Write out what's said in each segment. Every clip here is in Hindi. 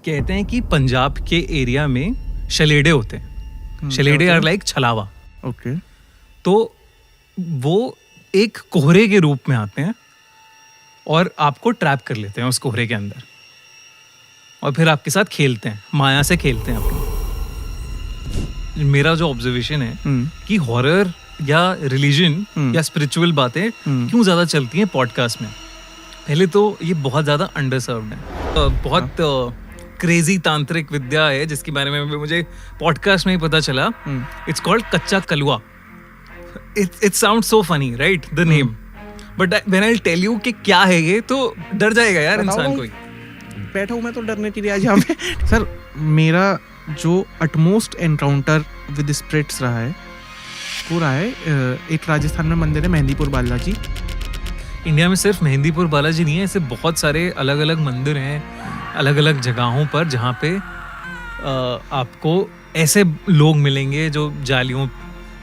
कहते हैं कि पंजाब के एरिया में शलेडे होते हैं. शलेडे आर लाइक छलावा. ओके. तो वो एक कोहरे के रूप में आते हैं और आपको ट्रैप कर लेते हैं उस कोहरे के अंदर, और फिर आपके साथ खेलते हैं, माया से खेलते हैं अपनी. मेरा जो ऑब्जर्वेशन है कि हॉरर या रिलीजन या स्पिरिचुअल बातें क्यों ज़्यादा चलती हैं पॉडकास्ट में. पहले तो ये बहुत ज़्यादा अंडरसर्व्ड है. बहुत क्रेजी तांत्रिक विद्या है जिसके बारे में मुझे पॉडकास्ट में ही पता चला. It's called Kachcha Kalwa. It sound so funny, right, the name, but when I tell you कि क्या है ये, तो डर जाएगा यार इंसान. कोई बैठा हूँ मैं तो डरने के लिए आज यहाँ पे. सर, मेरा जो अटमोस्ट एनकाउंटर विद स्पिरिट्स रहा है वो रहा है एक राजस्थान में मंदिर है मेहंदीपुर बालाजी. इंडिया में सिर्फ मेहंदीपुर बालाजी नहीं है, ऐसे बहुत सारे अलग अलग मंदिर हैं अलग अलग जगहों पर जहाँ पे आपको ऐसे लोग मिलेंगे जो जालियों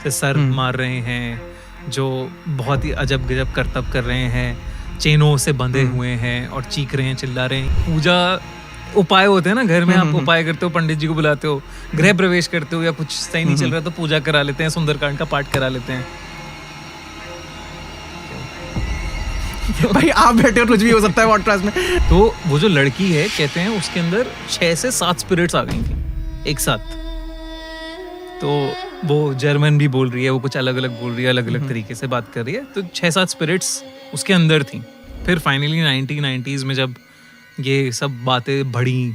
से सर मार रहे हैं, जो बहुत ही अजब गजब करतब कर रहे हैं, चेनों से बंधे हुए हैं और चीख रहे हैं, चिल्ला रहे हैं. पूजा उपाय होते हैं ना, घर में आप उपाय करते हो, पंडित जी को बुलाते हो, गृह प्रवेश करते हो, या कुछ सही नहीं चल रहा तो पूजा करा लेते हैं, सुंदरकांड का पाठ करा लेते हैं. भाई आप बैठे हो, कुछ भी हो सकता है पॉडकास्ट में. तो वो जो लड़की है, कहते हैं उसके अंदर 6 से 7 स्पिरिट्स आ गई थी एक साथ. तो वो जर्मन भी बोल रही है, वो कुछ अलग अलग बोल रही है, अलग अलग तरीके से बात कर रही है. तो 6-7 स्पिरिट्स उसके अंदर थी. फिर फाइनली 1990s में जब ये सब बातें बढ़ी,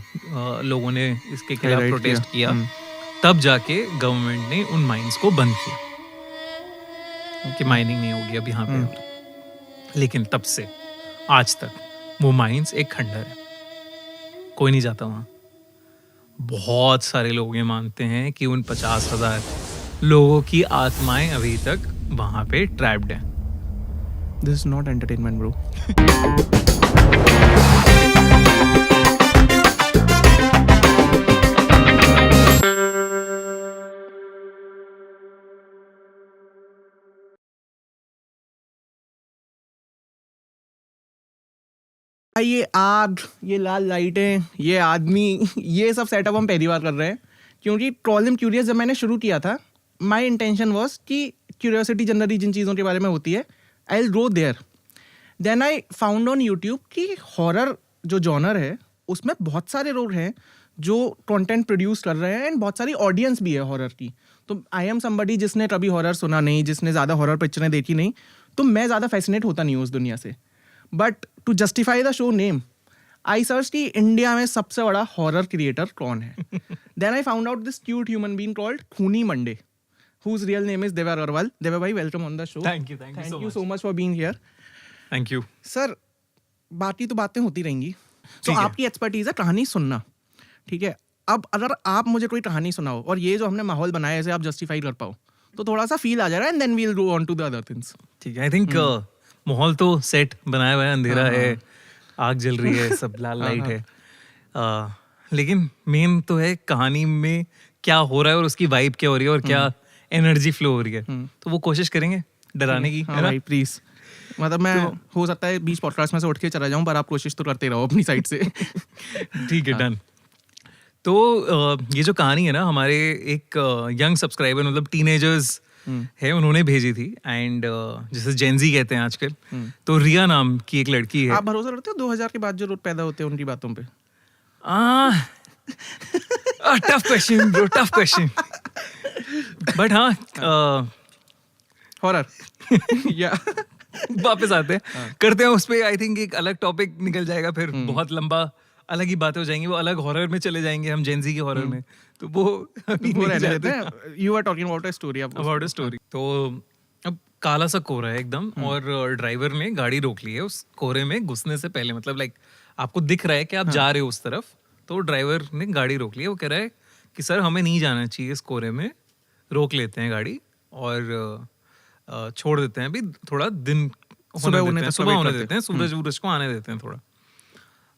लोगों ने इसके खिलाफ प्रोटेस्ट किया, तब जाके गवर्नमेंट ने उन माइंस को बंद किया कि माइनिंग नहीं होगी अब यहाँ पे. लेकिन तब से आज तक वो माइंस एक खंडर है, कोई नहीं जाता वहाँ. बहुत सारे लोग ये मानते हैं कि उन 50,000 लोगों की आत्माएं अभी तक वहाँ पे ट्रैप्ड हैं. This is not entertainment, bro. ये आग, ये लाल लाइटें, ये आदमी, ये सब सेटअप हम पहली बार कर रहे हैं क्योंकि ट्रोलियम क्यूरियस जब मैंने शुरू किया था, माय इंटेंशन वाज कि क्यूरियोसिटी जनरली जिन चीज़ों के बारे में होती है, I will go there. Then I found on YouTube कि हॉरर जो जॉनर है उसमें बहुत सारे लोग हैं जो कंटेंट प्रोड्यूस कर रहे हैं एंड बहुत सारी ऑडियंस भी है हॉरर की. तो आई एम समबडी जिसने कभी हॉरर सुना नहीं, जिसने ज़्यादा हॉरर पिक्चरें देखी नहीं, तो मैं ज़्यादा फैसिनेट होता नहीं हूँ उस दुनिया से. But to justify the show name, I search कि इंडिया में सबसे बड़ा हॉरर क्रिएटर कौन है. Then I found out this cute human being called Khooni Monday, whose real name is Deva Agarwal. Deva bhai, welcome on the show. Thank you so much for being here. Thank you. Sir, बाकी तो बातें होती रहेंगी. तो आपकी एक्सपर्टीज है कहानी सुनना, ठीक है. अब अगर आप मुझे कोई कहानी सुनाओ और ये जो हमने माहौल बनाया है इसे आप जस्टिफाई कर पाओ, तो थोड़ा सा फील आ जा रहा है, and then we will go on to the other things. ठीक है. आई थिंक माहौल तो सेट बनाया हुआ है, अंधेरा है, आग जल रही है, सब लाल लाइट है, लेकिन मेन तो है कहानी में क्या हो रहा है और उसकी वाइब क्या हो रही है और क्या एनर्जी फ्लो हो रही है. तो वो कोशिश करेंगे डराने की. भाई प्लीज, मतलब मैं हो सकता है 20 पॉडकास्ट में से उठ के चला जाऊं, पर आप कोशिश तो करते रहो अपनी साइड से. ठीक है, डन. तो ये जो कहानी है ना, हमारे एक यंग सब्सक्राइबर, मतलब टीनेजर्स है, उन्होंने भेजी थी. एंड जैसे जेनजी कहते हैं आजकल, तो रिया नाम की एक लड़की है. आप भरोसा करते हो 2000 के बाद जो लोग पैदा होते हैं उनकी बातों पे? Tough question bro, tough question. But हाँ, हॉरर या वापस आते हैं, करते हैं उस पे. आई थिंक एक अलग टॉपिक निकल जाएगा, फिर बहुत लंबा अलग ही बातें हो जाएंगी, वो अलग हॉरर में चले जाएंगे हम, जेनजी के हॉरर में. तो वो रहने देते हैं. You are talking about a story. About a story. तो अब काला सा कोहरा है एकदम, और ड्राइवर ने गाड़ी रोक ली है उस कोहरे में घुसने से पहले. मतलब लाइक आपको दिख रहा है कि आप जा रहे हो उस तरफ, तो ड्राइवर ने गाड़ी रोक ली है. वो कह रहा है कि सर हमें नहीं जाना चाहिए इस कोहरे में, रोक लेते हैं गाड़ी और छोड़ देते हैं, अभी थोड़ा दिन सुबह होने देते हैं, सूरज वूरज को आने देते हैं थोड़ा.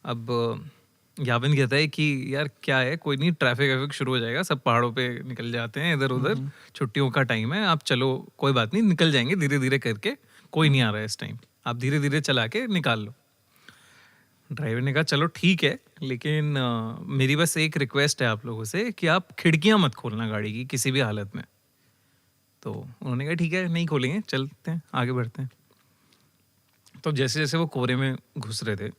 अब याविन कहता है कि यार क्या है, कोई नहीं, ट्रैफिक शुरू हो जाएगा, सब पहाड़ों पे निकल जाते हैं इधर उधर, छुट्टियों का टाइम है, आप चलो, कोई बात नहीं, निकल जाएंगे धीरे धीरे करके, कोई नहीं आ रहा है इस टाइम, आप धीरे धीरे चला के निकाल लो. ड्राइवर ने कहा चलो ठीक है, लेकिन मेरी बस एक रिक्वेस्ट है आप लोगों से कि आप खिड़कियां मत खोलना गाड़ी की किसी भी हालत में। तो उन्होंने कहा ठीक है, नहीं खोलेंगे, चलते हैं, आगे बढ़ते हैं। तो जैसे जैसे वो कोहरे में घुस रहे थे,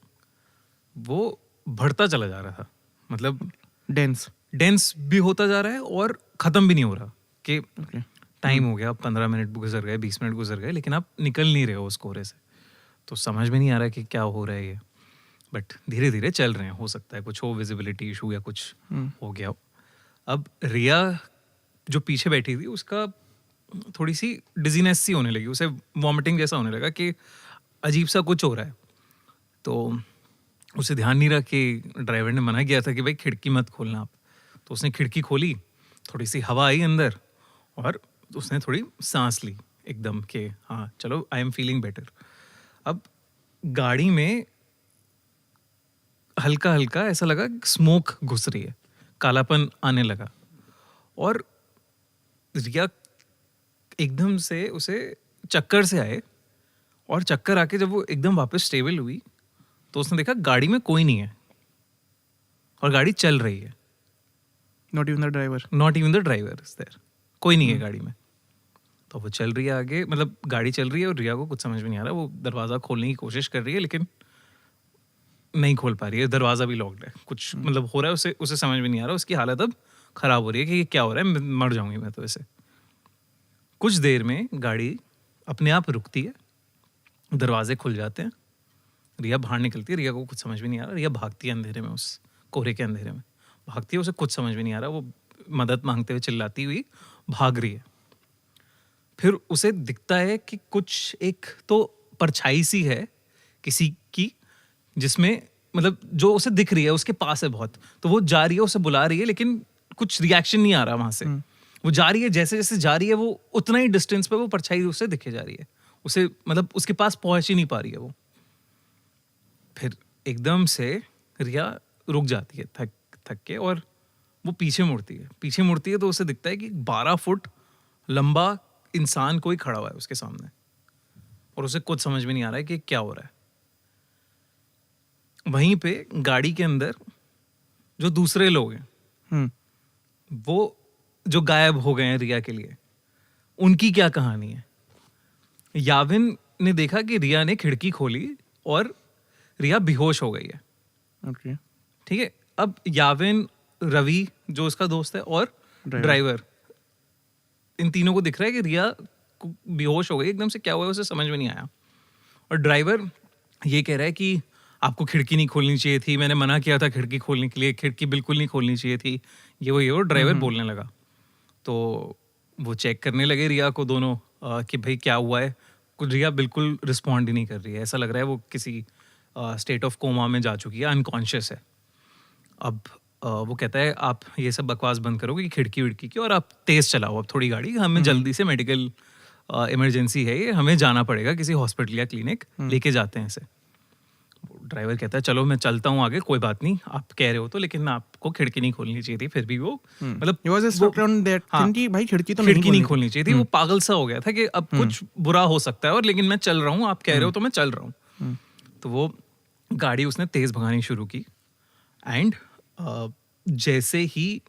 वो बढ़ता चला जा रहा था, मतलब डेंस भी होता जा रहा है और ख़त्म भी नहीं हो रहा कि टाइम हो गया, 15 मिनट गुजर गए, 20 मिनट गुजर गए, लेकिन आप निकल नहीं रहे हो उस कोहरे से। तो समझ में नहीं आ रहा कि क्या हो रहा है ये, बट धीरे धीरे चल रहे हैं, हो सकता है कुछ हो, विजिबिलिटी इशू या कुछ हो गया हो। अब रिया जो पीछे बैठी थी, उसका थोड़ी सी डिजीनेस सी होने लगी, उसे वॉमिटिंग जैसा होने लगा कि अजीब सा कुछ हो रहा है। तो उसे ध्यान नहीं रहा कि ड्राइवर ने मना किया था कि भाई खिड़की मत खोलना आप। तो उसने खिड़की खोली, थोड़ी सी हवा आई अंदर और उसने थोड़ी सांस ली एकदम कि हाँ चलो, आई एम फीलिंग बेटर। अब गाड़ी में हल्का हल्का ऐसा लगा स्मोक घुस रही है, कालापन आने लगा, और रिया एकदम से उसे चक्कर से आए, और चक्कर आके जब वो एकदम वापस स्टेबल हुई तो उसने देखा गाड़ी में कोई नहीं है और गाड़ी चल रही है। Not even the driver is there, कोई नहीं है गाड़ी में। तो वो चल रही है आगे, मतलब गाड़ी चल रही है और रिया को कुछ समझ में नहीं आ रहा। वो दरवाज़ा खोलने की कोशिश कर रही है लेकिन नहीं खोल पा रही है, दरवाज़ा भी लॉक्ड है, कुछ मतलब हो रहा है, उसे समझ में नहीं आ रहा। उसकी हालत अब ख़राब हो रही है कि ये क्या हो रहा है, मर जाऊंगी मैं तो ऐसे। कुछ देर में गाड़ी अपने आप रुकती है, दरवाजे खुल जाते हैं, रिया बाहर निकलती है। रिया को कुछ समझ में नहीं आ रहा, रिया भागती है अंधेरे में, उस कोहरे के अंधेरे में भागती है, उसे कुछ समझ में नहीं आ रहा। वो मदद मांगते हुए चिल्लाती हुई भाग रही है। फिर उसे दिखता है कि कुछ एक तो परछाई सी है किसी की, जिसमें मतलब जो उसे दिख रही है उसके पास है बहुत, तो वो जा रही है, उसे बुला रही है, लेकिन कुछ रिएक्शन नहीं आ रहा वहां से। वो जा रही है, जैसे जैसे जा रही है वो उतना ही डिस्टेंस पे वो परछाई उसे दिखे जा रही है, उसे मतलब उसके पास पहुंच ही नहीं पा रही है वो। फिर एकदम से रिया रुक जाती है थक थक के, और वो पीछे मुड़ती है तो उसे दिखता है कि 12 फुट लंबा इंसान कोई खड़ा हुआ है उसके सामने, और उसे कुछ समझ में नहीं आ रहा है कि क्या हो रहा है। वहीं पे गाड़ी के अंदर जो दूसरे लोग हैं, वो जो गायब हो गए हैं रिया के लिए, उनकी क्या कहानी है। याविन ने देखा कि रिया ने खिड़की खोली और रिया बेहोश हो गई है। ठीक है, अब याविन, रवि जो उसका दोस्त है, और ड्राइवर, इन तीनों को दिख रहा है कि रिया बेहोश हो गई, एकदम से क्या हुआ है उसे समझ में नहीं आया। और ड्राइवर ये कह रहा है कि आपको खिड़की नहीं खोलनी चाहिए थी, मैंने मना किया था खिड़की खोलने के लिए, खिड़की बिल्कुल नहीं खोलनी चाहिए थी, ये वो ड्राइवर बोलने लगा। तो वो चेक करने लगे रिया को दोनों कि भाई क्या हुआ है। रिया बिल्कुल रिस्पॉन्ड ही नहीं कर रही है, ऐसा लग रहा है वो किसी स्टेट ऑफ कोमा में जा चुकी है, अनकॉन्शियस है। अब वो कहता है आप ये सब बकवास बंद करोगे कि खिड़की विड़की की, और आप तेज़ चलाओ अब थोड़ी गाड़ी, हमें जल्दी से मेडिकल इमरजेंसी है, ये हमें जाना पड़ेगा किसी हॉस्पिटल या क्लिनिक, लेके जाते हैं इसे। ड्राइवर कहता है चलो मैं चलता हूँ आगे, कोई बात नहीं, आप कह रहे हो तो, लेकिन आपको खिड़की नहीं खोलनी चाहिए थी। फिर भी वो मतलब भाई खिड़की नहीं खोलनी चाहिए थी। वो पागल सा हो गया था कि अब कुछ बुरा हो सकता है, और लेकिन मैं चल रहा हूँ, आप कह रहे हो तो मैं चल रहा हूँ। तो वो गाड़ी उसने तेज भगानी शुरू की, एंड जैसे ही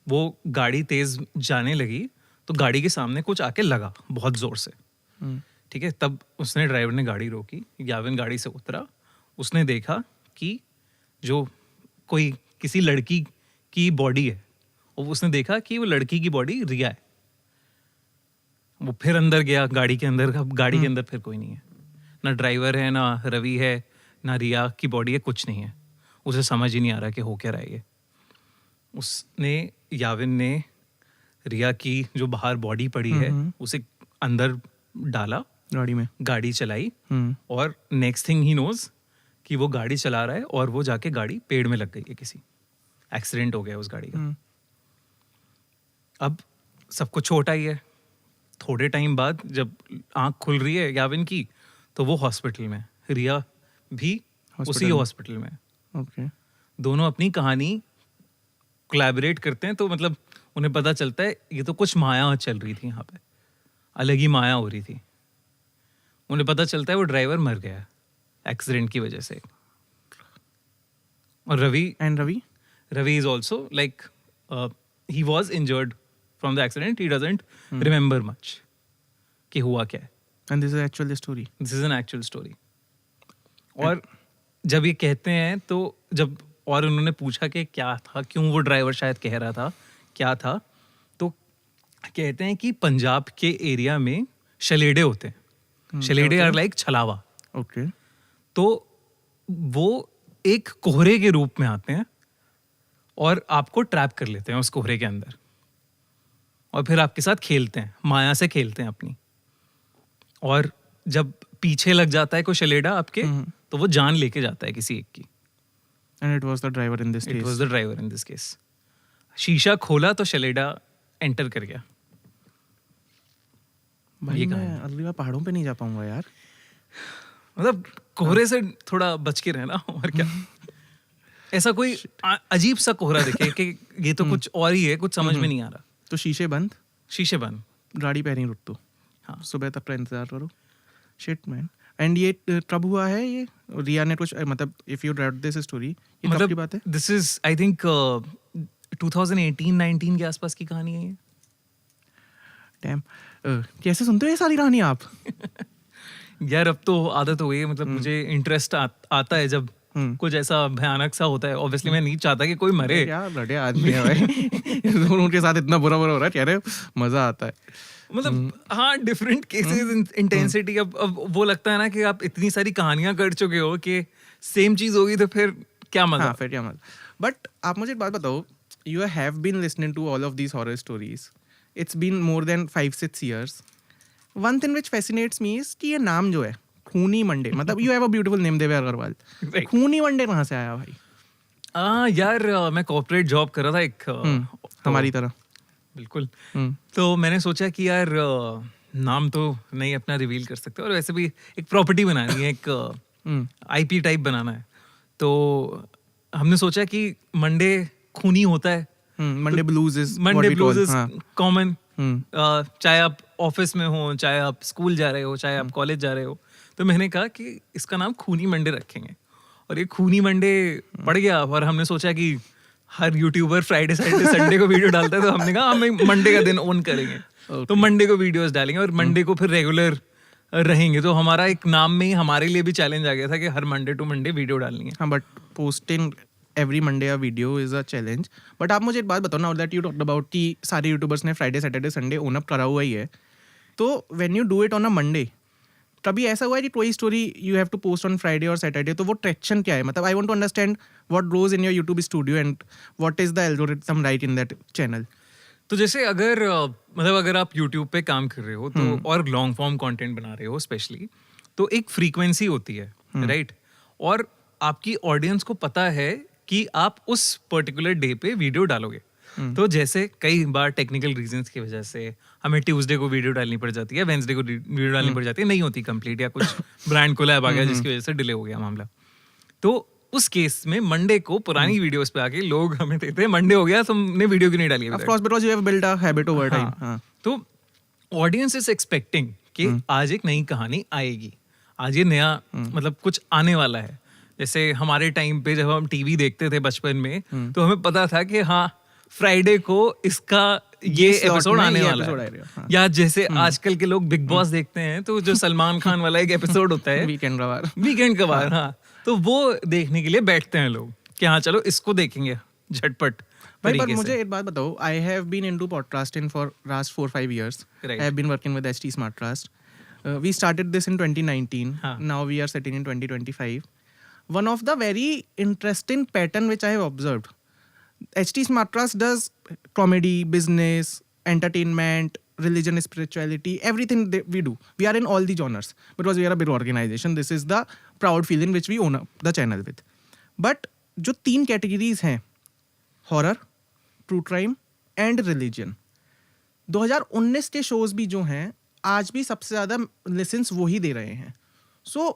वो गाड़ी तेज जाने लगी तो गाड़ी के सामने कुछ आके लगा बहुत जोर से। ठीक है, तब उसने, ड्राइवर ने गाड़ी रोकी, याविन गाड़ी से उतरा, उसने देखा कि जो कोई किसी लड़की की बॉडी है, और उसने देखा कि वो लड़की की बॉडी रिया है। वो फिर अंदर गया गाड़ी के अंदर, गाड़ी के अंदर फिर कोई नहीं है, ना ड्राइवर है, ना रवि है, ना रिया की बॉडी है, कुछ नहीं है। उसे समझ ही नहीं आ रहा कि हो क्या रहा है ये। उसने, याविन ने रिया की जो बाहर बॉडी पड़ी है उसे अंदर डाला गाड़ी में, गाड़ी चलाई, और नेक्स्ट थिंग ही नोज कि वो गाड़ी चला रहा है और वो जाके गाड़ी पेड़ में लग गई है, किसी एक्सीडेंट हो गया उस गाड़ी का। अब सबको छोटा ही है। थोड़े टाइम बाद जब आंख खुल रही है याविन की, तो वो हॉस्पिटल में, रिया भी उसी हॉस्पिटल में। ओके, दोनों अपनी कहानी कोलैबोरेट करते हैं, तो मतलब उन्हें पता चलता है ये तो कुछ माया चल रही थी यहाँ पे, अलग ही माया हो रही थी। उन्हें पता चलता है वो ड्राइवर मर गया एक्सीडेंट की वजह से। और Ravi And Ravi? is also like he was injured from the accident. He doesn't remember much कि हुआ क्या है. And this is actually the story. This is an actual story. और जब ये कहते हैं तो जब और उन्होंने पूछा कि क्या था, क्यों वो ड्राइवर शायद कह रहा था क्या था, तो कहते हैं कि पंजाब के एरिया में शलेडे होते हैं. शलेडे आर लाइक छलावा. Okay. तो वो एक कोहरे के रूप में आते हैं और आपको ट्रैप कर लेते हैं उस कोहरे के अंदर और फिर आपके साथ खेलते हैं, माया से खेलते हैं अपनी. और जब पीछे लग जाता है कोई शलेडा आपके तो वो जान लेके जाता है किसी एक की. And it was the driver in this it case. Was the driver in this case. शीशा खोला तो शलेडा एंटर कर गया. भाई ये मैं कहानी. अगली बार पहाड़ों पे नहीं जा पाऊंगा यार. मतलब कोहरे से थोड़ा बच के रहना और क्या. ऐसा कोई अजीब सा कोहरा दिखे कि ये तो कुछ और ही है, कुछ समझ में नहीं आ रहा. तो शीशे बंद, शीशे बंद. गाड़ी पैर ही रुक तो. हाँ. सुबह तक का इंतजार करो. Shit man. एंड ये कब हुआ है ये? रिया ने कुछ मतलब if you read this story ये कब की बात है? दिस इज आई थिंक 2018-19 के आसपास की कहानी है ये. डैम. कैसे सुनते हो ये सारी कहानी आप? यार अब तो आदत हो गई है. मतलब मुझे इंटरेस्ट आता है जब कुछ ऐसा भयानक सा होता है. ऑब्वियसली मैं नहीं चाहता कि कोई मरे. क्या लड़े आदमी है भाई. दोनों के साथ इतना बुरा बुरा हो रहा है, कह रहे मजा आता है. मतलब हाँ, डिफरेंट केसेस, इंटेंसिटी. अब वो लगता है ना कि आप इतनी सारी कहानियां कर चुके हो कि सेम चीज होगी तो फिर क्या मजा. हाँ, फिर क्या मजा. बट आप मुझे एक बात बताओ, you have been listening to all of these horror stories. It's been more than 5-6 years. One thing which fascinates me is कि ये नाम जो है खूनी मंडे, मतलब you have a beautiful name Dev Agrawal. Right. Khooni Monday कहाँ से आया भाई? यार मैं कॉर्पोरेट जॉब कर रहा था एक हमारी तरह. बिल्कुल. तो मैंने सोचा कि यार नाम तो नहीं अपना रिवील कर सकते और वैसे भी एक प्रॉपर्टी बनानी है, एक आईपी टाइप बनाना है. तो हमने सोचा कि मंडे खूनी होता है. Monday blues is Monday blues is common. चाहे आप ऑफिस में हो, चाहे आप स्कूल जा रहे हो, चाहे आप कॉलेज जा रहे हो. तो मैंने कहा कि इसका नाम खूनी मंडे रखेंगे. और ये खूनी मंडे पड़ गया. और हमने सोचा कि हर यूट्यूबर फ्राइडे सैटरडे संडे को वीडियो डालता है, तो हमने कहा हम मंडे का दिन ओन करेंगे. तो मंडे को वीडियोस डालेंगे और मंडे को फिर रेगुलर रहेंगे. तो हमारा एक नाम में ही हमारे लिए भी चैलेंज आ गया था कि हर मंडे टू मंडे वीडियो डालनी है. हाँ, but posting every Monday a video is a challenge. But आप मुझे एक बात बताओ ना, दैट यू टॉक्ड अबाउट कि सारे यूट्यूबर्स ने Friday Saturday Sunday own up करा हुआ ही है. तो when you do it on a Monday, कभी ऐसा हुआ है कि कोई story you have to post on Friday और सैटरडे, तो वो ट्रैक्शन क्या है? मतलब I want to understand what goes in your YouTube studio and what is the algorithm right in that channel. तो जैसे अगर अगर आप यूट्यूब पे काम कर रहे हो तो और लॉन्ग फॉर्म कंटेंट बना रहे हो स्पेशली, तो एक फ्रीक्वेंसी होती है, राइट? और आपकी ऑडियंस को पता है कि आप उस पर्टिकुलर डे पे वीडियो डालोगे. तो जैसे कई बार टेक्निकल रीजंस की वजह से हमें ट्यूसडे को वीडियो डालनी पड़ जाती है, वेंसडे को वीडियो डालनी पड़ जाती है, नहीं होती कंप्लीट, या कुछ ब्रांड कोलैब आ गया जिसकी वजह से डिले हो गया मामला. तो उस केस में मंडे को पुरानी वीडियोस पे आके लोग हमें देते हैं मंडे हो गया, तुमने वीडियो क्यों नहीं डाली? Of course, because you have built a habit over time. हां, तो ऑडियंस इज एक्सपेक्टिंग कि आज एक नई कहानी आएगी, आज ये नया मतलब कुछ आने वाला है. जैसे हमारे टाइम पे जब हम टीवी देखते थे बचपन में, तो हमें पता था कि हाँ फ्राइडे को इसका ये एपिसोड आने वाला है. या जैसे आजकल के लोग बिग बॉस देखते हैं, तो जो सलमान खान वाला एक एपिसोड होता है वीकेंड का बार, हाँ, तो वो देखने के लिए बैठते हैं लोग कि हाँ चलो इसको देखेंगे झटपट. भाई पर मुझे एक बात बताओ, I have been into podcasting for last 4-5 years. Right. I have been working with HT Smartcast. We started this in 2019. Now we are sitting in 2025. One of the very interesting pattern which I have observed, HT Smartcast does comedy, business, entertainment, religion, spirituality, everything that we do. We are in all the genres because we are a big organization. This is the proud feeling which we own up the channel with. But जो 3 categories हैं, horror, true crime and religion, 2019 के shows भी जो हैं आज भी सबसे ज़्यादा लिसन्स वो ही दे रहे हैं. So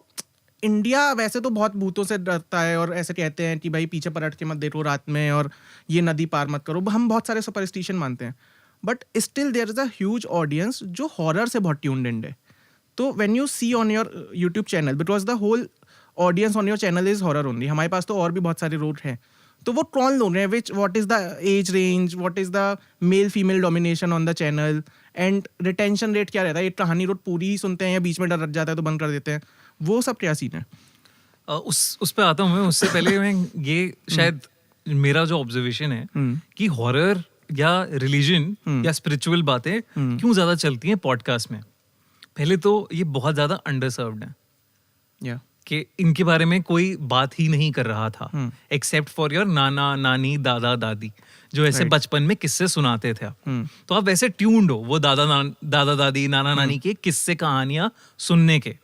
इंडिया वैसे तो बहुत भूतों से डरता है और ऐसे कहते हैं कि भाई पीछे पलट के मत देखो रात में और ये नदी पार मत करो. हम बहुत सारे सुपरस्टिशन मानते हैं, but still there is a huge audience जो हॉरर से बहुत ट्यून्ड इन है. तो when you see on your YouTube channel, because the whole audience on your channel is horror only, हमारे पास तो और भी बहुत सारे रोल हैं, तो वो ट्रोल ढूंढ रहे हैं which what is the age range, what is the male female domination on the channel, and retention rate क्या रहता है, ये कहानी रोड पूरी ही सुनते हैं या बीच में डर जाता है तो बंद कर देते हैं, वो सब क्या सीन है? उस पे आता हूँ मैं। उससे पहले मैं ये शायद मेरा जो ऑब्जर्वेशन है कि हॉरर या रिलीजन या स्पिरिचुअल बातें क्यों ज्यादा चलती हैं पॉडकास्ट में। पहले तो ये बहुत ज्यादा अंडरसर्व्ड है या कि इनके बारे में कोई बात ही नहीं कर रहा था एक्सेप्ट फॉर योर नाना नानी दादा दादी जो ऐसे बचपन में किस्से सुनाते थे आप। तो आप वैसे ट्यून्ड हो वो दादा दादी नाना नानी के किस्से कहानियां सुनने के।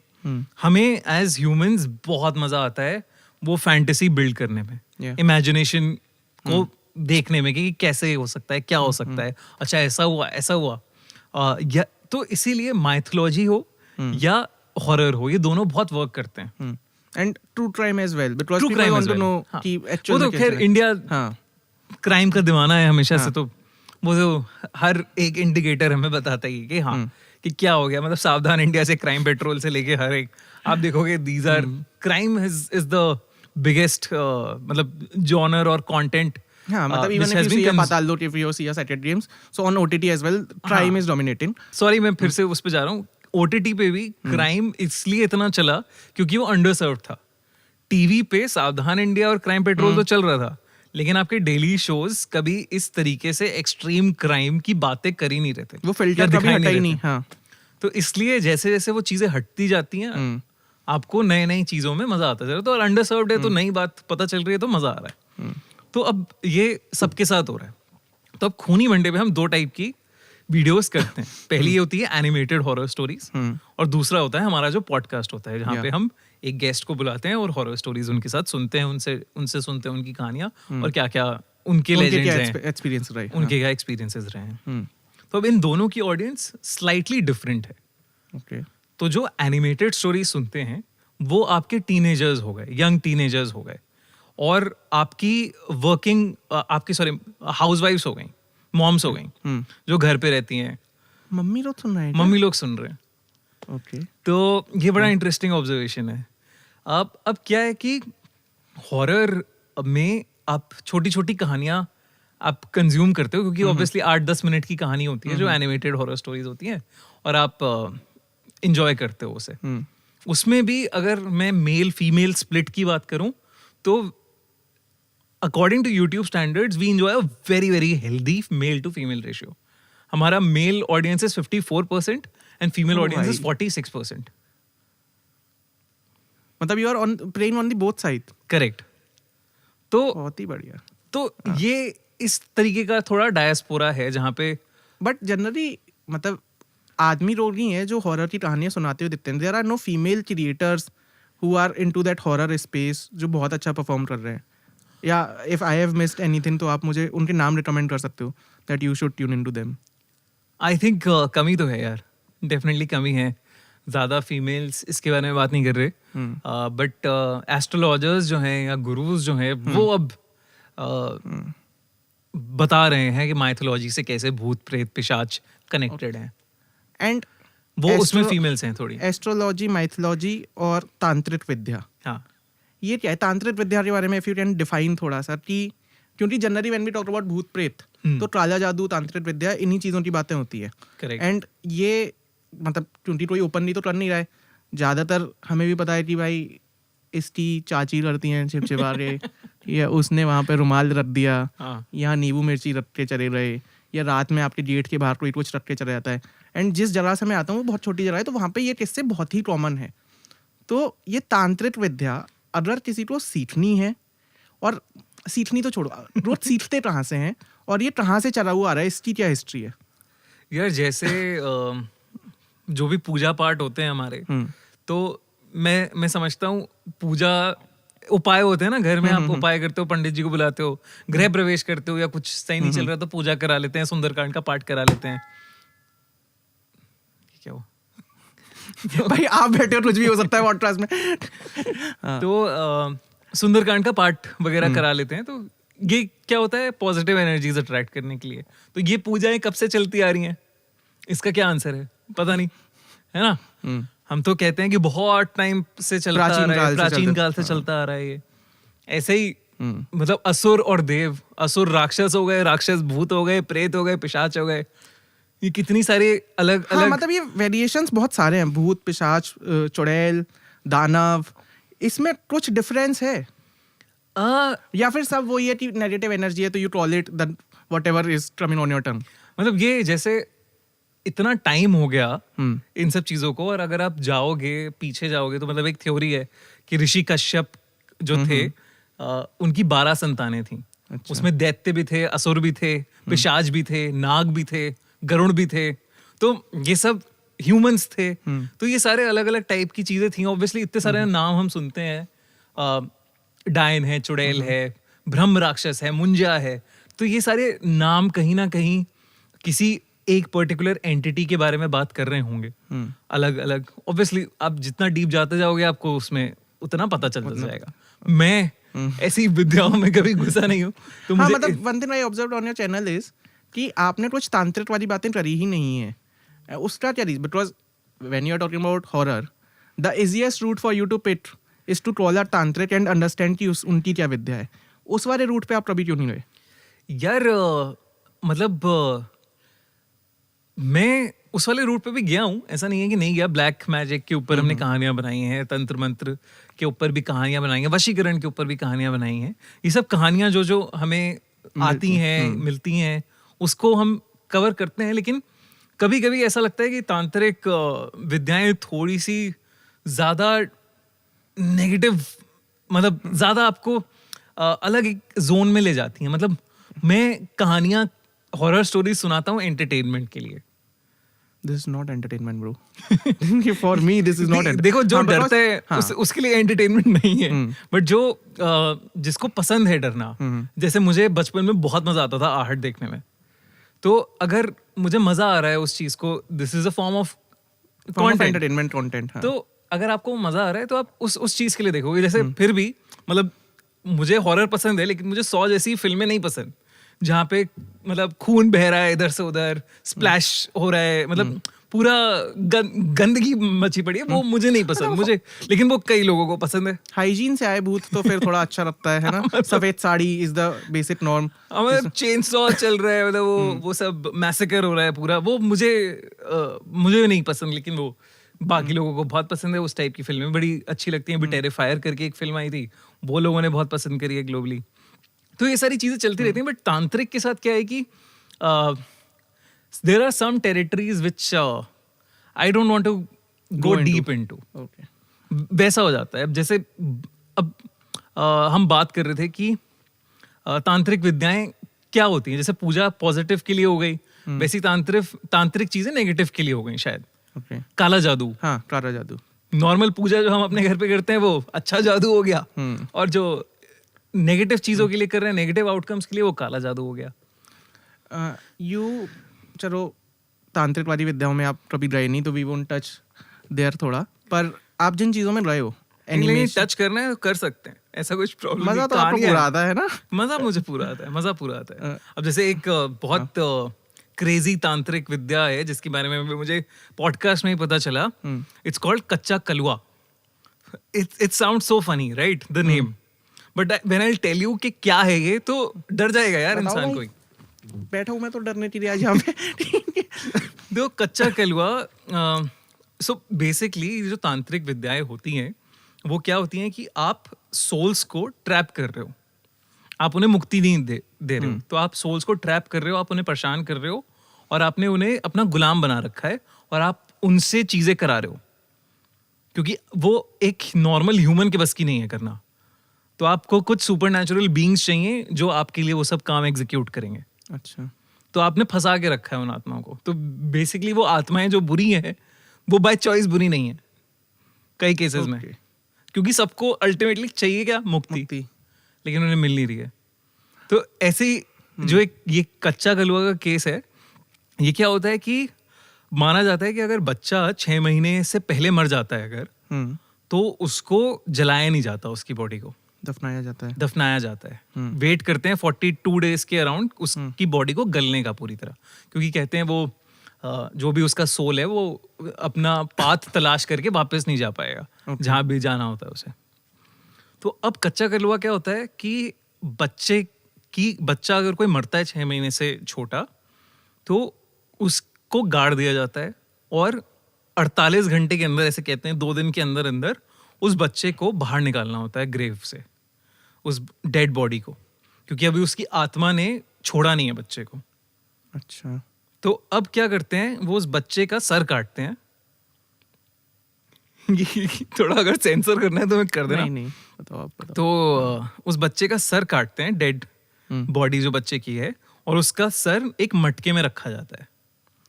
हमें एज ह्यूमंस बहुत मजा आता है वो फैंटेसी बिल्ड करने में, इमेजिनेशन को देखने में कि कैसे हो सकता है, क्या हो सकता है, अच्छा ऐसा हुआ या तो इसीलिए माइथोलॉजी हो या हॉरर हो, ये दोनों बहुत वर्क करते हैं। And true crime as well, because True people crime want as to well. No हाँ. कि वो एक्चुअल तो खैर इंडिया क्राइम का दीवाना है हमेशा से, तो वो तो हर एक इंडिकेटर हमें बताता ही कि हाँ कि क्या हो गया। मतलब सावधान इंडिया से क्राइम पेट्रोल से लेके हर एक आप देखोगे these are crime is the biggest मतलब जॉनर और कंटेंट। हाँ, मतलब even if you see a Patal Lok, if you see a Sacred Games, so on OTT as well, crime is dominating. Sorry मैं फिर से उस पे जा रहा हूँ। OTT पे भी क्राइम इसलिए इतना चला क्योंकि वो अंडरसर्व्ड था। टीवी पे सावधान इंडिया और क्राइम पेट्रोल तो चल रहा था, लेकिन आपके डेली शोज कभी इस तरीके से एक्सट्रीम क्राइम की बातें कर ही नहीं रहे थे, वो फिल्टर कभी हटा ही नहीं। हाँ, तो इसलिए जैसे जैसे वो चीजें हटती जाती हैं आपको नए नई चीजों में मजा आता जा रहा है। तो और अंडरसर्व्ड है तो नई बात पता चल रही है तो मजा आ रहा है। तो अब ये सबके साथ हो रहा है। तो अब खूनी मंडे पे हम दो टाइप की वीडियोस करते हैं। पहली ये होती है एनिमेटेड हॉरर स्टोरीज और दूसरा होता है हमारा जो पॉडकास्ट होता है जहाँ पे हम एक गेस्ट को बुलाते हैं और हॉरर स्टोरीज उनके साथ सुनते हैं, उनसे सुनते हैं उनकी कहानियां और क्या क्या उनके लेजेंड्स हैं, एक्सपीरियंस रहे, उनके क्या एक्सपीरियंसेस रहे हैं। तो अब इन दोनों की ऑडियंस स्लाइटली डिफरेंट है। ओके, तो जो एनिमेटेड स्टोरीज सुनते हैं वो आपके टीनेजर्स हो गए, यंग टीनेजर्स हो गए, और आपकी वर्किंग हाउसवाइफ्स हो गई, मॉम्स हो गई जो घर पे रहती हैं। मम्मी लोग सुन रहे हैं, मम्मी लोग सुन रहे हैं। ओके, तो ये बड़ा इंटरेस्टिंग ऑब्जर्वेशन है। अब क्या है कि हॉरर में आप छोटी छोटी कहानियां आप कंज्यूम करते हो क्योंकि ऑब्वियसली 8-10 मिनट की कहानी होती है जो एनिमेटेड हॉरर स्टोरीज होती हैं और आप इंजॉय करते हो उसे। उसमें भी अगर मैं मेल फीमेल स्प्लिट की बात करूं तो according to YouTube standards we enjoy a very very healthy male to female ratio. हमारा male audience is 54% and female audience is 46%। मतलब you are on playing on the both side. Correct. तो बहुत ही बढ़िया। तो ये इस तरीके का थोड़ा डायस्पोरा है जहाँ पे बट जनरली मतलब आदमी लोग ही हैं जो हॉरर की कहानियां सुनाते हुए दिखते हैं। There are no female creators who are into that horror space जो बहुत अच्छा परफॉर्म कर रहे हैं। या if I have missed anything तो आप मुझे उनके नाम रिकमेंड कर सकते हो that you should tune into them. I think कमी तो है यार, डेफिनेटली कमी है। ज़्यादा फीमेल्स इसके बारे में बात नहीं कर रहे, बट एस्ट्रोलॉजर्स जो हैं या गुरुज जो हैं वो अब बता रहे हैं कि माइथोलॉजी से कैसे भूत प्रेत पिशाच कनेक्टेड हैं। एंड वो उसमें फीमेल्स हैं थोड़ी। एस्ट्रोलॉजी, माइथोलॉजी और तांत्रिक विद्या, हाँ, ये क्या है? तांत्रिक विद्या के बारे में इफ यू कैन डिफाइन थोड़ा सा, कि क्योंकि generally when we talk about भूत प्रेत तो काला जादू, तांत्रिक विद्या, इन्हीं चीज़ों की बातें होती है। करेक्ट। एंड ये मतलब क्योंकि कोई ओपनली तो कर नहीं रहा है, ज़्यादातर हमें भी पता है कि भाई इसकी चाची करती हैं चिपचिपा के या उसने वहाँ पे रुमाल रख दिया, यहाँ नींबू मिर्ची रख के चले रहे, या रात में आपके गेट के बाहर कोई कुछ रख के चला जाता है। एंड जिस जगह से मैं आता हूँ वो बहुत छोटी जगह है, तो वहाँ पे ये किस्से बहुत ही कॉमन है। तो ये तांत्रिक विद्या अगर किसी को सीखनी है, और सीखनी तो छोड़ो, रोज सीखते कहाँ से हैं और ये कहाँ से चला हुआ आ रहा है, इसकी क्या हिस्ट्री है? यार जैसे जो भी पूजा पाठ होते हैं हमारे, तो मैं समझता हूँ पूजा उपाय होते हैं ना, घर में आप उपाय करते हो, पंडित जी को बुलाते हो, गृह प्रवेश करते हो, या कुछ सही नहीं चल रहा तो पूजा करा लेते हैं, सुंदरकांड का पाठ करा लेते हैं। क्या हो भाई आप बैठे हो, कुछ भी हो सकता है पॉडकास्ट में। तो सुंदरकांड का पाठ वगैरह करा लेते हैं। तो ये क्या होता है, पॉजिटिव एनर्जीज अट्रैक्ट करने के लिए। तो ये पूजाएं कब से चलती आ रही हैं, इसका क्या आंसर है? पता नहीं, है ना। हम तो कहते हैं कि बहुत टाइम से चलता आ रहा है, प्राचीन काल से चलता आ रहा है ये। ऐसे ही मतलब असुर और देव, असुर राक्षस हो गए, राक्षस भूत हो गए, प्रेत हो गए, पिशाच हो गए, ये कितनी सारी अलग हाँ, अलग मतलब ये वेरिएशंस बहुत सारे हैं, भूत, पिशाच, चुड़ैल, दानव, इसमें कुछ डिफरेंस है या फिर सब वही है कि नेगेटिव एनर्जी है तो you call it the whatever is coming on your tongue? मतलब ये जैसे इतना टाइम हो गया इन सब चीजों को, और अगर आप जाओगे पीछे जाओगे तो मतलब एक थ्योरी है कि ऋषि कश्यप जो थे उनकी 12 संतानें थी। अच्छा। उसमें दैत्य भी थे, असुर भी थे, पिशाच भी थे, नाग भी थे, गरुड़ भी थे, तो ये सब ह्यूमंस थे। तो ये सारे अलग अलग टाइप की चीजें थी। ऑब्वियसली इतने सारे नाम हम सुनते हैं, डायन है, चुड़ैल है, ब्रह्म राक्षस है, मुंजा है, तो ये सारे नाम कहीं ना कहीं किसी एक पर्टिकुलर एंटिटी के बारे में बात कर रहे होंगे, अलग अलग। ऑब्वियसली आप जितना डीप जाते जाओगे आपको उसमें उतना पता चलता जाएगा। मैं ऐसी विद्याओं में कभी घुसा नहीं हूँ, तो हाँ, मुझे मतलब one thing I observed on your channel is कि आपने कुछ तांत्रिक वाली बातें करी ही नहीं है। उसका क्या reason? Because when you are talking about horror, the easiest route for you to pit is to call out tantrik and understand कि उनकी क्या विद्या है। उस वाले रूट पे आप कभी क्यों नहीं गए? यार मतलब मैं उस वाले रूट पे भी गया हूँ, ऐसा नहीं है कि नहीं गया। ब्लैक मैजिक के ऊपर हमने कहानियां बनाई हैं, तंत्र मंत्र के ऊपर भी कहानियां बनाई हैं, वशीकरण के ऊपर भी कहानियां बनाई हैं। ये सब कहानियां जो जो हमें आती हैं, मिलती हैं, उसको हम कवर करते हैं। लेकिन कभी कभी ऐसा लगता है कि तांत्रिक विद्याएं थोड़ी सी ज्यादा नेगेटिव, मतलब ज्यादा आपको अलग एक जोन में ले जाती हैं। मतलब मैं कहानियां, हॉरर स्टोरी सुनाता हूँ एंटरटेनमेंट के लिए। This is not entertainment, bro. For me, this is not entertainment. देखो जो हाँ, डरते हैं हाँ, उसके लिए एंटरटेनमेंट नहीं है, बट जो जिसको पसंद है डरना, जैसे मुझे बचपन में बहुत मजा आता था आहट देखने में, तो अगर मुझे मजा आ रहा है उस चीज को, this is a form of entertainment content. तो अगर आपको मजा आ रहा है तो आप उस चीज के लिए देखोगे। जैसे फिर भी मतलब मुझे हॉरर पसंद है, लेकिन मुझे 100 जैसी फिल्में नहीं पसंद जहाँ पे मतलब खून बह रहा है इधर से उधर, स्प्लैश हो रहा है, मतलब पूरा गंदगी मची पड़ी है, वो मुझे नहीं पसंद। मुझे, लेकिन वो कई लोगों को पसंद है। हाइजीन से आए भूत तो फिर थोड़ा अच्छा लगता है ना? सफेद sari is the basic norm. मतलब चेन सॉ चल रहा है, मतलब वो सब मैसेकर हो रहा है पूरा, वो मुझे नहीं पसंद। लेकिन वो बाकी लोगों को बहुत पसंद है। उस टाइप की फिल्में बड़ी अच्छी लगती हैं। टेरिफायर करके एक फिल्म आई थी, वो लोगों ने बहुत पसंद करी है ग्लोबली। तो ये सारी चीजें चलती रहती हैं। बट तांत्रिक के साथ क्या है कि there are some territories which I don't want to go deep into. वैसा हो जाता है। अब जैसे अब हम बात कर रहे थे कि तांत्रिक विद्याएं क्या होती हैं। जैसे पूजा पॉजिटिव के लिए हो गई, वैसी तांत्रिक चीजें नेगेटिव के लिए हो गई शायद। काला जादू, हाँ, काला जादू। नॉर्मल पूजा जो हम अपने घर पे करते हैं वो अच्छा जादू हो गया, और जो नेगेटिव चीजों के लिए कर रहे हैं, नेगेटिव आउटकम्स के लिए, वो काला जादू हो गया। चलो तांत्रिक वाली विद्याओं में आप कभी रहे नहीं तो वी वोंट टच देयर थोड़ा, पर आप जिन चीजों में रहे हो, एनिमेशन टच करना है तो कर सकते हैं, ऐसा कुछ प्रॉब्लम नहीं। मजा तो आपको पूरा आता है ना? मजा मुझे पूरा आता है, मजा पूरा आता है। अब जैसे एक बहुत क्रेजी तांत्रिक विद्या है जिसके बारे में मुझे पॉडकास्ट में ही पता चला। It's called Kachcha Kalwa. It sound so funny, right, the name, but when I tell you कि क्या है ये, तो डर जाएगा यार इंसान कोई। बैठा हूं मैं तो डरने के लिए आज यहाँ पे। देखो कच्चा कलवा, सो बेसिकली जो तांत्रिक विद्याएं होती हैं वो क्या होती हैं कि आप सोल्स को ट्रैप कर रहे हो, आप उन्हें मुक्ति नहीं दे रहे हो। तो आप सोल्स को ट्रैप कर रहे हो, आप उन्हें परेशान कर रहे हो, और आपने उन्हें अपना गुलाम बना रखा है, और आप उनसे चीजें करा रहे हो, क्योंकि वो एक नॉर्मल ह्यूमन के बस की नहीं है करना। तो आपको कुछ सुपर नेचुरल बींग्स चाहिए जो आपके लिए वो सब काम एग्जीक्यूट करेंगे। अच्छा, तो आपने फंसा के रखा है उन आत्माओं को। तो बेसिकली वो आत्माएं जो बुरी हैं वो बाय चॉइस बुरी नहीं है कई केसेस में, क्योंकि सबको अल्टीमेटली चाहिए क्या? मुक्ति, लेकिन उन्हें मिल नहीं रही है। तो ऐसे ही जो एक ये कच्चा कलवा का केस है, ये क्या होता है कि माना जाता है कि अगर बच्चा 6 महीने से पहले मर जाता है अगर, तो उसको जलाया नहीं जाता, उसकी बॉडी को दफनाया जाता है। वेट करते हैं 42 डेज के अराउंड उसकी बॉडी को गलने का पूरी तरह, क्योंकि कहते हैं वो जो भी उसका सोल है वो अपना पाथ तलाश करके वापस नहीं जा पाएगा जहाँ भी जाना होता है उसे। तो अब कच्चा कलवा क्या होता है कि बच्चा अगर कोई मरता है 6 महीने से छोटा तो उसको गाड़ दिया जाता है और 48 घंटे के अंदर, ऐसे कहते हैं 2 दिन के अंदर अंदर उस बच्चे को बाहर निकालना होता है ग्रेव से, उस डेड बॉडी को, क्योंकि अभी उसकी आत्मा ने छोड़ा नहीं है बच्चे को। अच्छा। तो अब क्या करते हैं, वो उस बच्चे का सर काटते हैं। थोड़ा अगर सेंसर करना है तो मैं कर देना। नहीं बताओ, आप बताओ। तो उस बच्चे का सर काटते हैं, डेड बॉडी जो बच्चे की है, और उसका सर एक मटके में रखा जाता है।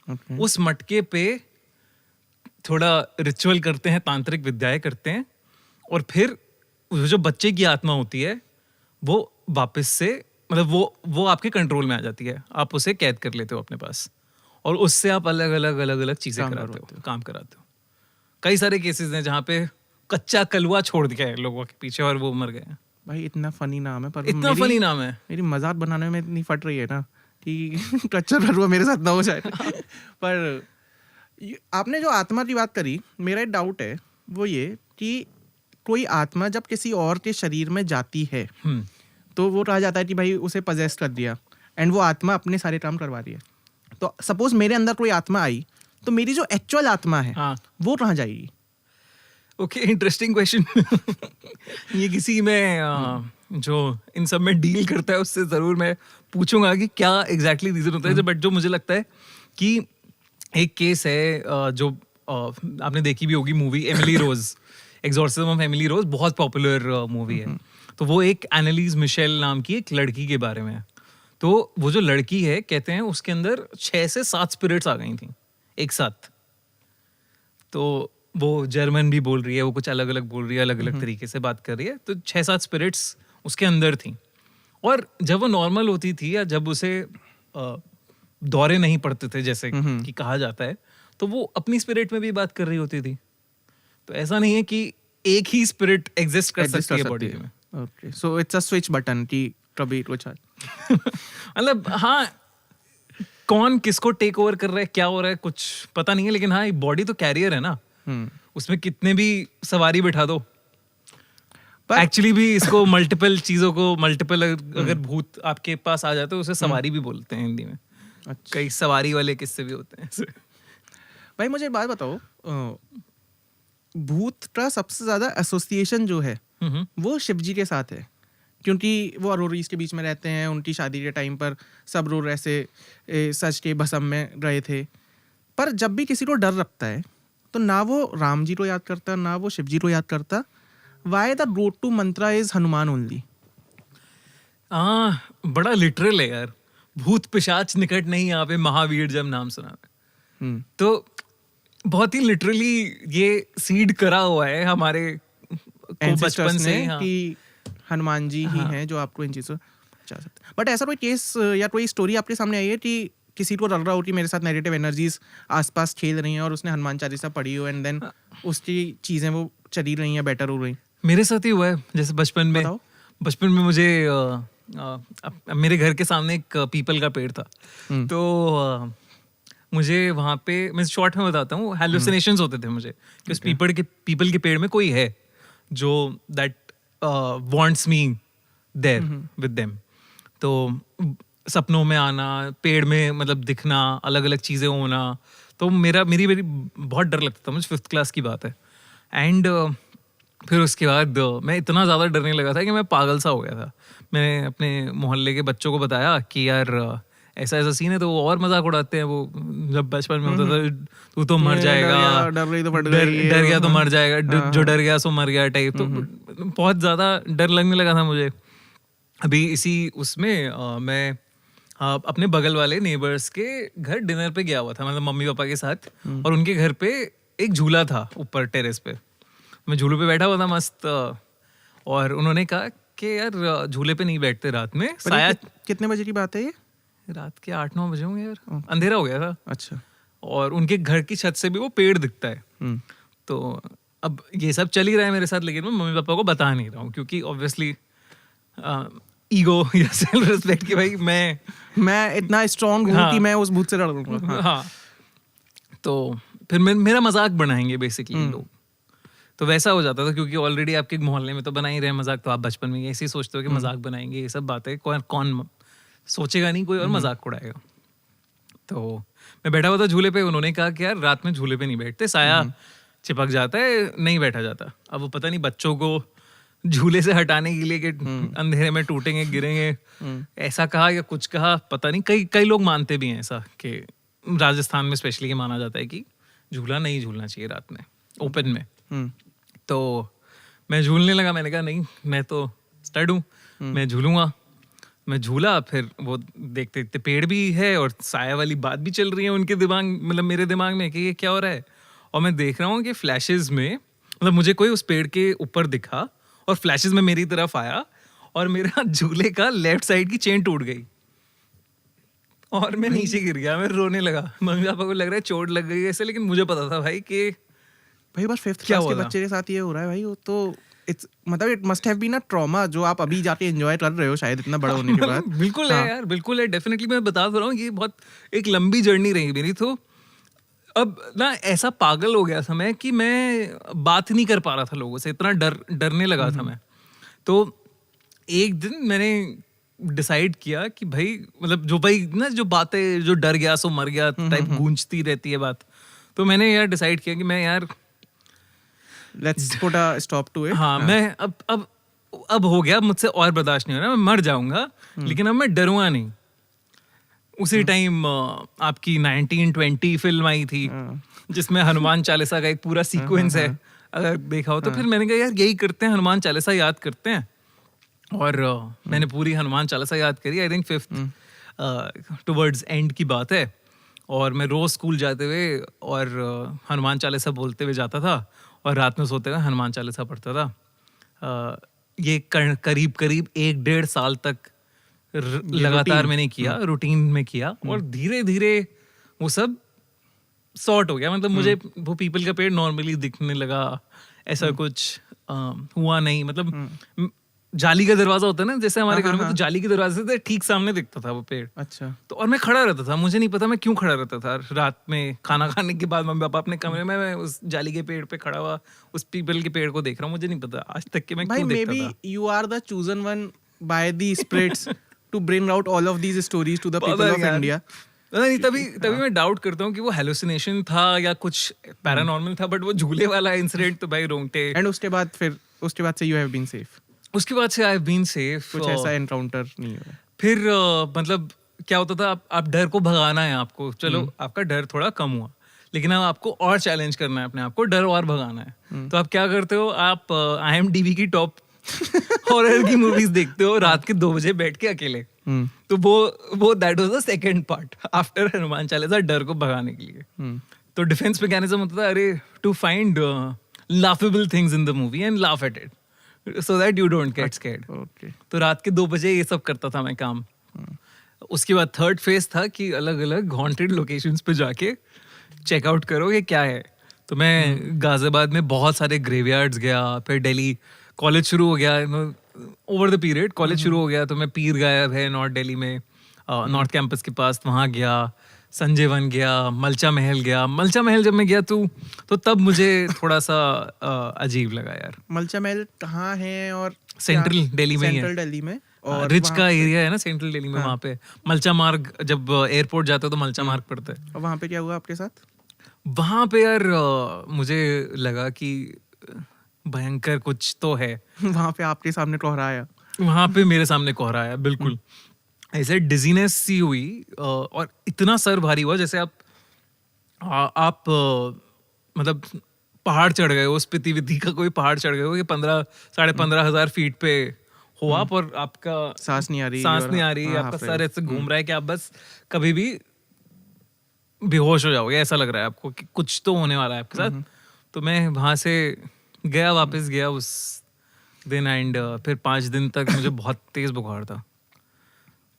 Okay. उस मटके पे थोड़ा रिचुअल करते हैं, तांत्रिक विद्याएं करते हैं, और फिर जो बच्चे की आत्मा होती है वो वापस से, मतलब वो आपके कंट्रोल में आ जाती है, आप उसे कैद कर लेते हो अपने पास, और उससे आप अलग अलग चीजें काम कराते हो। कई सारे केसेस हैं जहाँ पे कच्चा कलवा छोड़ दिया है लोगों के पीछे और वो मर गए हैं। भाई इतना फनी नाम है, पर इतना फनी नाम है, मेरी मजाक बनाने में इतनी फट रही है ना कि कच्चा कलवा मेरे साथ ना हो जाए। पर आपने जो आत्मा की बात करी, मेरा एक डाउट है वो ये कि कोई आत्मा जब किसी और के शरीर में जाती है तो वो कहा जाता है कि भाई उसे पजेस कर दिया, एंड वो आत्मा अपने सारे काम करवा रही है। तो सपोज मेरे अंदर कोई आत्मा आई तो मेरी जो एक्चुअल आत्मा है वो कहाँ जाएगी? Okay, interesting question. ये किसी में जो इन सब में डील करता है उससे जरूर मैं पूछूंगा कि क्या एग्जैक्टली रीजन होता है। बट जो मुझे लगता है कि एक केस है जो आपने देखी भी होगी movie Emily Rose, exorcism of Emily Rose, बहुत पॉपुलर मूवी है। तो वो एक एनालिस मिशेल नाम की एक लड़की के बारे में है। तो वो जो लड़की है, कहते हैं उसके अंदर 6 से 7 स्पिरिट्स आ गई थी एक साथ। तो वो जर्मन भी बोल रही है, वो कुछ अलग अलग बोल रही है, अलग अलग तरीके से बात कर रही है। तो 6-7 स्पिरिट्स उसके अंदर थी, और जब वो नॉर्मल होती थी या जब उसे दौरे नहीं पड़ते थे जैसे कि कहा जाता है, तो वो अपनी स्पिरिट में भी बात कर रही होती थी। तो ऐसा नहीं है कि एक ही स्पिरिट एग्जिस्ट कर सकती है बॉडी में। Okay, so it's a switch button कि कभी कुछ मतलब हाँ, कौन किसको टेक ओवर कर रहा है, क्या हो रहा है, कुछ पता नहीं है। लेकिन हाँ, बॉडी तो कैरियर है ना, उसमें कितने भी सवारी बिठा दो। एक्चुअली भी इसको मल्टीपल चीजों को, मल्टीपल अगर भूत आपके पास आ जाते हैं उसे सवारी भी बोलते हैं हिंदी में। अच्छा। कई सवारी वाले किस्से भी होते हैं। भाई मुझे बात बताओ, भूत का सबसे ज्यादा एसोसिएशन जो है वो शिव जी के साथ है, क्योंकि वो अरोरीज के बीच में रहते हैं। उनकी शादी के टाइम पर सब लोग ऐसे सच के भस्म में रहे थे। पर जब भी किसी को डर लगता है तो ना वो राम जी को याद करता, ना वो शिव जी को याद करता। Why the go to mantra is Hanuman only? बड़ा लिटरल है यार। भूत पिशाच निकट नहीं आवे, महावीर जब नाम सुनावे। तो बहुत ही लिटरली ये सीड करा हुआ है हमारे को बचपन से कि हनुमान जी ही हैं जो आपको इन चीजों बचा सकते हैं। बट ऐसा कोई केस या कोई स्टोरी आपके सामने आई है कि किसी को लग रहा हो कि मेरे साथ नेगेटिव एनर्जीज आसपास खेल रही हैं और उसने हनुमान चालीसा पढ़ी हो, एंड देन उसकी चीजें वो चली रही हैं, बेटर हो रही? मेरे साथ ही हुआ है। जैसे बचपन में मुझे मेरे घर के सामने एक पीपल का पेड़ था। तो मुझे वहाँ पे, मैं शॉर्ट में बताता हूँ, हेलुसिनेशंस होते थे मुझे कि उस पीपल के पेड़ में कोई है जो that wants me there with them. तो सपनों में आना, पेड़ में मतलब दिखना, अलग अलग चीज़ें होना। तो मेरी बहुत डर लगता था। मुझे 5th क्लास की बात है। एंड फिर उसके बाद मैं इतना ज़्यादा डरने लगा था कि मैं पागल सा हो गया था। मैंने अपने मोहल्ले के बच्चों को बताया कि यार ऐसा सीन है। तो वो और मजाक उड़ाते हैं। वो जब बचपन में होता था, तू तो मर जाएगा, डर गया तो मर जाएगा, जो डर गया सो मर गया टाइप। तो बहुत ज़्यादा डर लगने लगा था मुझे। अभी इसी उसमें मैं अपने बगल वाले नेबर्स के घर डिनर पे गया हुआ था, मतलब मम्मी पापा के साथ। और उनके घर पे एक झूला था ऊपर टेरेस पे। मैं झूले पे बैठा हुआ था मस्त, और उन्होंने कहा कि यार झूले पे नहीं बैठते रात में। शायद कितने बजे की बात है ये? रात के 8-9 बजे होंगे यार, अंधेरा हो गया था। अच्छा। और उनके घर की छत से भी वो पेड़ दिखता है। तो अब ये सब चल ही रहा है मेरे साथ, लेकिन मैं मम्मी पापा को बता नहीं रहा हूँ, क्योंकि ऑब्वियसली ईगो या सेल्फ रिस्पेक्ट की भाई मैं इतना स्ट्रांग हूँ कि मैं उस भूत से डर लूंगा। हाँ। तो फिर मेरा मजाक बनाएंगे बेसिकली लोग, तो वैसा हो जाता था क्योंकि ऑलरेडी आपके मोहल्ले में तो बना ही रहे मजाक, तो आप बचपन में ऐसे ही सोचते हो कि मजाक बनाएंगे, ये सब बातें कौन सोचेगा नहीं, कोई और मजाक उड़ाएगा। तो मैं बैठा हुआ था झूले पे, उन्होंने कहा कि यार रात में झूले पे नहीं बैठते, साया चिपक जाता है, नहीं बैठा जाता। अब वो पता नहीं बच्चों को झूले से हटाने के लिए कि अंधेरे में टूटेंगे गिरेंगे, ऐसा कहा या कुछ कहा पता नहीं। कई लोग मानते भी हैं ऐसा कि राजस्थान में स्पेशली माना जाता है कि झूला नहीं झूलना चाहिए रात में ओपन में। तो मैं झूलने लगा, मैंने कहा नहीं मैं तो स्टड हूँ, मैं झूलूंगा। मैं झूला, फिर वो देखते देखते पेड़ भी है और साया वाली बात भी चल रही है उनके दिमाग, मतलब मेरे दिमाग में कि ये क्या हो रहा है। और मैं देख रहा हूँ कि फ्लैशेस में, मतलब मुझे कोई उस पेड़ के ऊपर दिखा और फ्लैशेस में मेरी तरफ आया और मेरा झूले का लेफ्ट साइड की चेन टूट गई और मैं नीचे गिर गया। मैं रोने लगा, मम्मी पापा को लग रहा है चोट लग गई ऐसे, लेकिन मुझे पता था भाई कि भाई बस 5th क्लास के बच्चे के साथ ये हो रहा है भाई। वो तो मतलब it must have been a trauma जो आप अभी जाके एंजॉय कर रहे हो शायद इतना बड़ा होने के बाद। बिल्कुल है यार, बिल्कुल है, डेफिनेटली। मैं बता रहा हूँ ये बहुत एक लंबी जर्नी रही मेरी। तो अब ना ऐसा पागल हो गया था मैं कि मैं बात नहीं कर पा रहा था लोगों से, इतना डरने लगा था मैं। तो एक दिन मैंने डिसाइड किया कि भाई मतलब जो भाई ना जो बातें जो डर गया सो मर गया टाइप गूंजती रहती है बात, तो मैंने यार डिसाइड किया कि मैं यार let's put a stop to it. हाँ, मैं अब हो गया, मुझसे और बर्दाश्त नहीं हो रहा, मैं मर जाऊंगा लेकिन अब मैं डरूंगा नहीं। उसी टाइम आपकी 1920 फिल्म आई थी जिसमें हनुमान चालीसा का एक पूरा सीक्वेंस है, अगर देखा हो तो। फिर मैंने कहा यार यही करते हैं, हनुमान चालीसा याद करते हैं। और मैंने पूरी हनुमान चालीसा याद करी, I think 5th towards and की बात है। और मैं रोज स्कूल जाते हुए और हनुमान चालीसा बोलते हुए जाता था और रात में सोते हुए हनुमान चालीसा पढ़ता था। ये करीब 1-1.5 साल तक लगातार मैंने किया, रूटीन में किया, और धीरे धीरे वो सब सॉर्ट हो गया। मतलब मुझे वो पीपल का पेड़ नॉर्मली दिखने लगा, ऐसा कुछ हुआ नहीं। मतलब जाली का दरवाजा होता है ना जैसे हमारे घर में, तो जाली के दरवाजे से ठीक सामने दिखता था वो पेड़। अच्छा। तो और मैं खड़ा रहता था, मुझे नहीं पता मैं क्यों खड़ा रहता था। रात में खाना खाने के बाद मम्मी पापा अपने कमरे में, मैं उस जाली के पेड़ पे खड़ा हुआ उस पीपल के पेड़ को देख रहा हूँ। मुझे नहीं पता आज तक कि मैं क्यों देखता था। Maybe you are the chosen one by the spirits to bring out all of these stories to the people of India. नहीं, तभी मैं डाउट करता हूँ कि वो हेलुसिनेशन था या कुछ पैरानॉर्मल था, बट वो झूले वाला इंसिडेंट तो भाई रोंगटे। एंड उसके बाद से यू हैव बीन सेफ? उसके बाद से आई हैव बीन सेफ। कुछ ऐसा एनकाउंटर नहीं हुआ? फिर मतलब क्या होता था, आप डर को भगाना है आपको, चलो आपका डर थोड़ा कम हुआ, लेकिन अब आपको और चैलेंज करना है अपने आप को, डर और भगाना है। तो आप क्या करते हो, आप IMDb की टॉप हॉरर की मूवीज देखते हो रात के 2 बजे बैठ के अकेले। तो वो that was the second part after Hanuman Chalisa, डर को भगाने के लिए। तो डिफेंस मैकेनिज्म होता था, अरे to find laughable things in the movie and laugh at it so that you don't get scared. Okay. तो रात के 2 बजे ये सब करता था मैं काम। उसके बाद थर्ड फेज था कि अलग अलग हॉन्टेड लोकेशंस पे जाके चेकआउट करो कि क्या है। तो मैं गाजियाबाद में बहुत सारे ग्रेवयार्ड्स गया, फिर दिल्ली कॉलेज शुरू हो गया, ओवर द पीरियड कॉलेज शुरू हो गया, तो मैं पीर गायब है नॉर्थ दिल्ली में, नॉर्थ कैंपस के पास, वहाँ गया, संजय वन गया, मलचा महल गया। मलचा महल जब मैं गया तो तब मुझे थोड़ा सा अजीब लगा यार। मलचा महल कहाँ है? और सेंट्रल दिल्ली में ही है। सेंट्रल दिल्ली में, और रिच का एरिया है ना सेंट्रल दिल्ली में। वहाँ पे मलचा मार्ग, जब एयरपोर्ट जाते हो तो मलचा मार्ग पड़ता है। और वहाँ पे क्या हुआ आपके साथ? वहाँ पे यार मुझे लगा कि भयंकर कुछ तो है। वहाँ पे आपके सामने कोहराया? वहाँ पे मेरे सामने कोहराया, बिल्कुल। ऐसे डिजीनेस सी हुई और इतना सर भारी हुआ जैसे आप मतलब पहाड़ चढ़ गए हो, स्पीति विधि का कोई पहाड़ चढ़ गए हो कि 15,500 फीट पे हो आप, और आपका सांस नहीं आ रही, आपका सर ऐसे घूम रहा है कि आप बस कभी भी बेहोश हो जाओगे, ऐसा लग रहा है आपको कि कुछ तो होने वाला है आपके साथ। तो मैं वहाँ से वापस गया उस दिन, एंड फिर 5 दिन तक मुझे बहुत तेज बुखार था।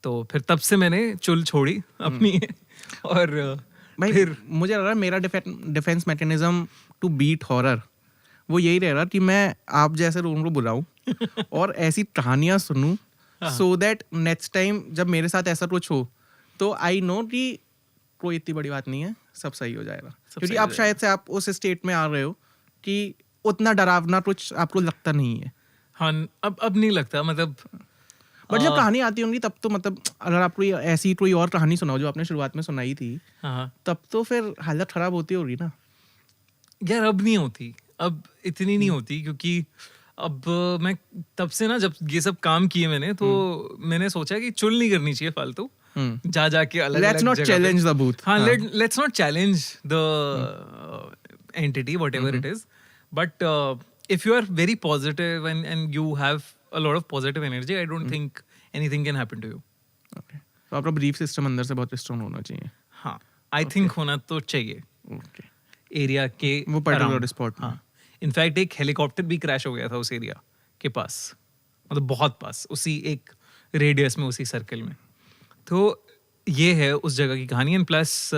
तो फिर तब से मैंने चुल छोड़ी अपनी और भाई फिर मुझे लग रहा है मेरा defence mechanism to beat horror वो यही रहेगा कि मैं आप जैसे लोगों को बुलाऊं और ऐसी कहानियां सुनूं, सो दैट नेक्स्ट टाइम जब मेरे साथ ऐसा कुछ हो तो आई नो कि कोई इतनी बड़ी बात नहीं है, सब सही हो जाएगा, सब क्योंकि सही हो अब शायद से आप उस स्टेट में आ रहे हो कि उतना डरावना कुछ आपको लगता नहीं है। हाँ, अब नहीं लगता, मतलब बट जब कहानी आती होंगी तब तो मतलब अगर आप कोई ऐसी कोई और कहानी सुनाओ जो आपने शुरुआत में सुनाई थी, हाँ तब तो फिर हालत खराब होती होगी ना। यार अब नहीं होती, अब इतनी नहीं होती, क्योंकि अब मैं तब से ना जब ये सब काम किए मैंने, तो मैंने सोचा कि चुल नहीं करनी चाहिए फालतू, जा जाके अलग लेट्स अलग नॉट चैलेंज द बूथ। हाँ, let's not challenge the entity, whatever it is, but if you are very positive and you have a lot of positive energy, I don't think anything can happen to you. तो आपका ब्रीफ सिस्टम अंदर से बहुत स्ट्रांग होना चाहिए। हाँ, आई थिंक होना तो चाहिए ओके, एरिया के वो पर्टिकुलर around. स्पॉट में। हाँ, इनफैक्ट एक हेलीकॉप्टर भी क्रैश हो गया था उस एरिया के पास, मतलब बहुत पास, उसी एक रेडियस में, उसी सर्कल में। तो ये है उस जगह की कहानी। एंड प्लस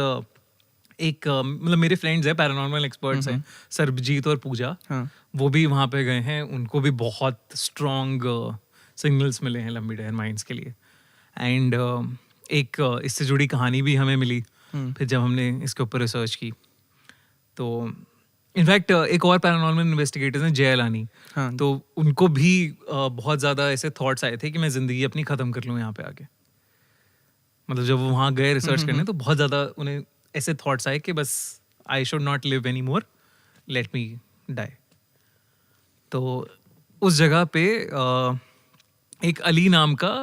एक मतलब मेरे फ्रेंड्स हैं, पैरानॉर्मल एक्सपर्ट्स हैं, सरबजीत और पूजा, हाँ, वो भी वहाँ पे गए हैं, उनको भी बहुत स्ट्रॉन्ग सिग्नल्स मिले हैं लंबी डहर माइंस के लिए। एंड एक इससे जुड़ी कहानी भी हमें मिली फिर जब हमने इसके ऊपर रिसर्च की। तो इनफैक्ट एक और पैरानॉर्मल इन्वेस्टिगेटर्स हैं, जय अलानी, हाँ, तो उनको भी बहुत ज़्यादा ऐसे थॉट्स आए थे कि मैं ज़िंदगी अपनी ख़त्म कर लूँ यहाँ पे आके। मतलब जब वो वहाँ गए रिसर्च करने, तो बहुत ज़्यादा उन्हें ऐसे थॉट्स आए कि बस I should not live any more, let me die. तो उस जगह पे एक अली नाम का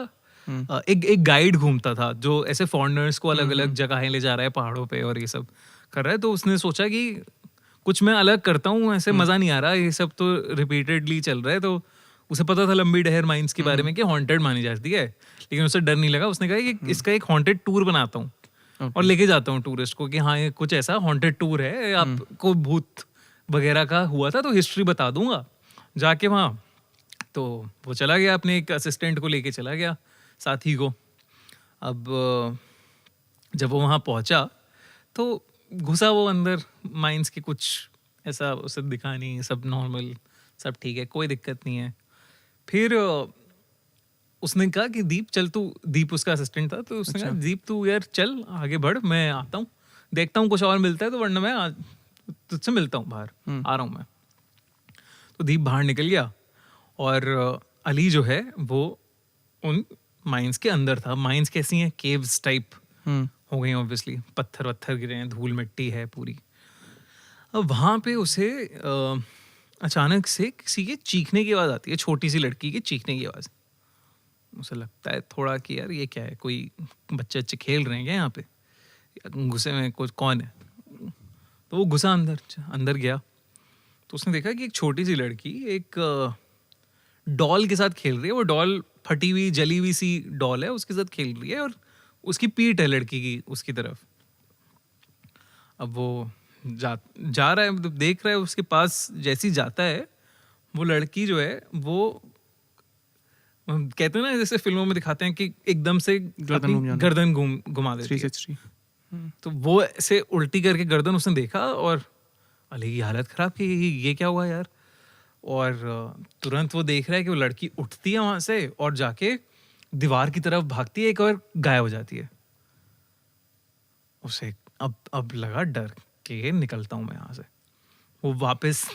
एक गाइड घूमता था जो ऐसे फॉरेनर्स को अलग अलग जगहें ले जा रहा है पहाड़ों पे और ये सब कर रहा है। तो उसने सोचा कि कुछ मैं अलग करता हूँ, ऐसे मज़ा नहीं आ रहा, ये सब तो रिपीटेडली चल रहा है। तो उसे पता था लंबी डहर माइंस के बारे में कि हॉन्टेड मानी जाती है, लेकिन उसे डर नहीं लगा। उसने कहा कि इसका एक हॉन्टेड टूर बनाता हूँ और लेके जाता हूँ टूरिस्ट को कि हाँ ये कुछ ऐसा हॉन्टेड टूर है, आपको भूत वगैरह का हुआ था तो हिस्ट्री बता दूंगा जाके वहाँ। तो वो चला गया, अपने एक असिस्टेंट को लेके चला गया, साथी को। अब जब वो वहाँ पहुँचा तो घुसा वो अंदर माइंस के, कुछ ऐसा उसे दिखा नहीं, सब नॉर्मल, सब ठीक है, कोई दिक्कत नहीं है। फिर उसने कहा कि दीप चल तू, दीप उसका असिस्टेंट था, तो उसने कहा दीप तू यार चल आगे बढ़, मैं आता हूँ, देखता हूँ कुछ और मिलता है तो, वरना मैं तुझसे मिलता हूँ बाहर, आ रहा हूँ मैं। तो दीप बाहर निकल गया और अली जो है वो उन माइंस के अंदर था। माइंस कैसी हैं, केव्स टाइप हो गई ऑब्वियसली, पत्थर वत्थर गिरे हैं, धूल मिट्टी है पूरी। अब वहाँ पे उसे अचानक से किसी के चीखने की आवाज़ आती है, छोटी सी लड़की की चीखने की आवाज़। उसे लगता है थोड़ा कि यार ये क्या है, कोई बच्चे अच्छे खेल रहे हैं क्या यहाँ पे, घुसे में कुछ कौन है। तो वो घुसा अंदर गया, तो उसने देखा कि एक छोटी सी लड़की एक डॉल के साथ खेल रही है। वो डॉल फटी हुई जली हुई सी डॉल है, उसके साथ खेल रही है और उसकी पीठ है लड़की की उसकी तरफ। अब वो जा रहा है, मतलब देख रहा है, उसके पास जैसी जाता है वो लड़की जो है वो कहते हैं ना जैसे फिल्मों में दिखाते हैं कि एकदम से गर्दन घुमा देती है। तो वो ऐसे उल्टी करके गर्दन उसने देखा और अली की हालत खराब कि ये क्या हुआ यार। और तुरंत वो देख रहा है कि वो लड़की उठती है वहां से और जाके दीवार की तरफ भागती है, एक और गायब हो जाती है। उसे अब लगा डर कि निकलता हूँ मैं यहाँ से। वो वापस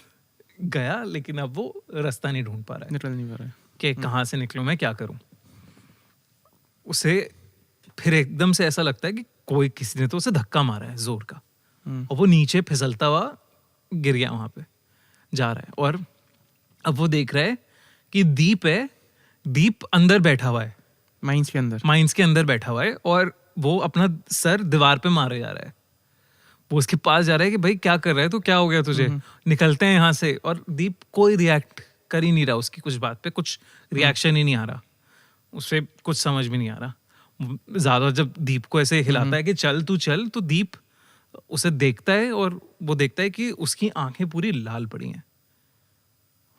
गया, लेकिन अब वो रास्ता नहीं ढूंढ पा रहा है, निकल नहीं पा रहा है कि कहाँ से निकलूं मैं, क्या करूं। उसे फिर एकदम से ऐसा लगता है कि कोई किसी ने तो उसे धक्का मारा है जोर का, और वो नीचे फिसलता हुआ गिर गया, वहां पे जा रहा है। और अब वो देख रहा है कि दीप है, दीप अंदर बैठा हुआ है, माइंस के अंदर बैठा हुआ है, और वो अपना सर दीवार पे मारे जा रहा है। वो उसके पास जा रहा है कि भाई क्या कर रहा है तू, क्या हो गया तुझे, निकलते हैं यहाँ से। और दीप कोई रिएक्ट कर ही नहीं रहा उसकी कुछ बात पे, कुछ रिएक्शन ही नहीं आ रहा, उसे कुछ समझ में नहीं आ रहा। ज्यादा जब दीप को ऐसे हिलाता है कि चल तू चल, तो दीप उसे देखता है और वो देखता है कि उसकी आंखें पूरी लाल पड़ी हैं,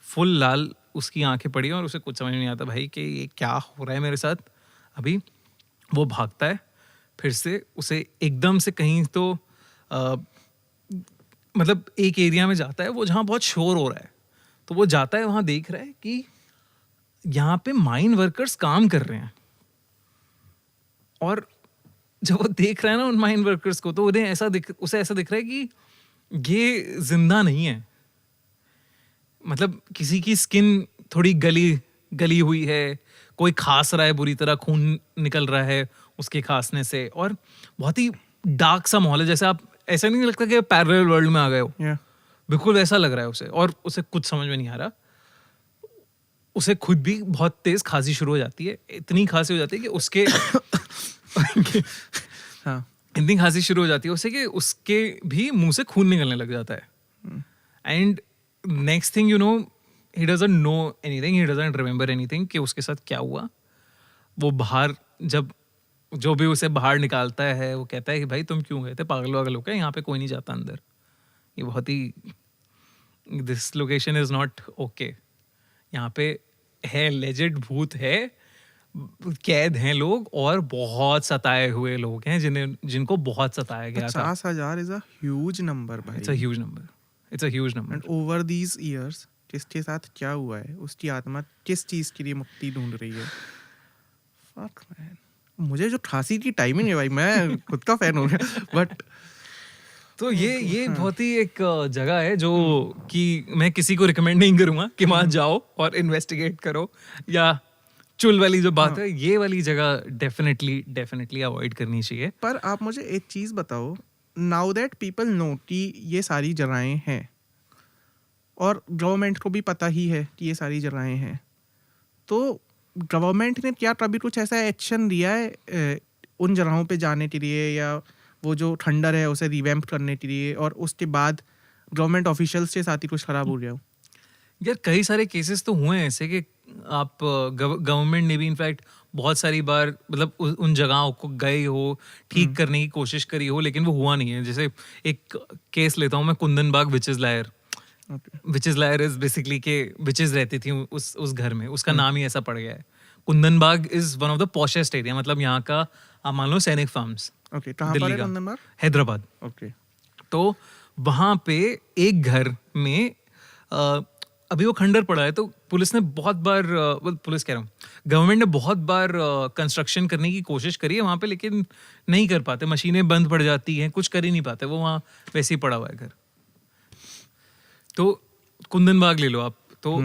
फुल लाल उसकी आंखें पड़ी हैं, और उसे कुछ समझ में नहीं आता भाई कि ये क्या हो रहा है मेरे साथ अभी। वो भागता है फिर से, उसे एकदम से कहीं तो मतलब एक एरिया में जाता है वो जहाँ बहुत शोर हो रहा है। तो वो जाता है वहाँ, देख रहा है कि यहाँ पे माइन वर्कर्स काम कर रहे हैं, और जब वो देख रहा है ना उन माइन वर्कर्स को, तो उसे ऐसा दिख रहा है कि ये जिंदा नहीं है। मतलब किसी की स्किन थोड़ी गली हुई है, कोई खास रहा है, बुरी तरह खून निकल रहा है उसके खांसने से, और बहुत ही डार्क सा माहौल है। जैसे आप, ऐसा नहीं लगता कि पैरेलल वर्ल्ड में आ गए हो, बिल्कुल वैसा लग रहा है उसे, और उसे कुछ समझ में नहीं आ रहा। उसे खुद भी बहुत तेज खांसी शुरू हो जाती है, इतनी खांसी हो जाती है कि उसके हाँ, इतनी खांसी शुरू हो जाती है उसे कि उसके भी मुंह से खून निकलने लग जाता है। And next thing you know, he doesn't know anything, he doesn't remember anything कि उसके साथ क्या हुआ। वो बाहर, जब जो भी उसे बाहर निकालता है, वो कहता है कि भाई तुम क्यों गए थे, पागल वागल हो गए, यहाँ पे कोई नहीं जाता अंदर। ये बहुत ही, this location is not okay. यहाँ पे है लेजेंड, भूत है, कैद हैं लोग, और बहुत सताए हुए लोग हैं जिनको बहुत सताया गया था। 50,000 इज अ ह्यूज नंबर भाई। It's a huge number, it's a huge number. And over these years जिसके साथ क्या हुआ है, उसकी आत्मा किस चीज के लिए मुक्ति ढूंढ रही है। फक मैन, मुझे जो खांसी की टाइमिंग है भाई, मैं खुद का फैन हो गया। बट तो ये बहुत ही एक जगह है जो कि मैं किसी को रिकमेंड नहीं करूंगा कि वहां जाओ और इन्वेस्टिगेट करो, या चुल वाली जो बात है, ये वाली जगह डेफिनेटली अवॉइड करनी चाहिए। पर आप मुझे एक चीज बताओ, नाउ दैट पीपल नो कि ये सारी जगहें हैं, और गवर्नमेंट को भी पता ही है कि ये सारी जगहें हैं, तो गवर्नमेंट ने क्या कभी कुछ ऐसा एक्शन लिया है उन जगहों पे जाने के लिए, या वो जो खंडर है उसे रिवैम्प करने के लिए, और उसके बाद गवर्नमेंट ऑफिशियल्स के साथ ही कुछ खराब हो गया हो? यार कई सारे केसेस तो हुए हैं ऐसे कि आप, गवर्नमेंट ने भी इनफैक्ट बहुत सारी बार, मतलब उन जगहों को गए हो, ठीक करने की कोशिश करी हो, लेकिन वो हुआ नहीं है। जैसे एक केस लेता हूँ मैं, Kundan Bagh witches lair. Witches lair is basically के विचेस रहती थी उस घर में, उसका नाम ही ऐसा पड़ गया है। Kundan Bagh is one of the poshest area, मतलब यहाँ का आप मान लो सैनिक फार्म्स। ओके, कहाँ पर है कुंदन बाग? हैदराबाद। ओके, तो वहां पे एक घर में अभी वो खंडर पड़ा है, तो पुलिस ने बहुत बार, पुलिस कह रहा हूँ, गवर्नमेंट ने बहुत बार कंस्ट्रक्शन करने की कोशिश करी है वहां पे, लेकिन नहीं कर पाते, मशीनें बंद पड़ जाती हैं, कुछ कर ही नहीं पाते, वो वहाँ वैसे ही पड़ा हुआ है घर। तो कुंदन बाग ले लो आप, तो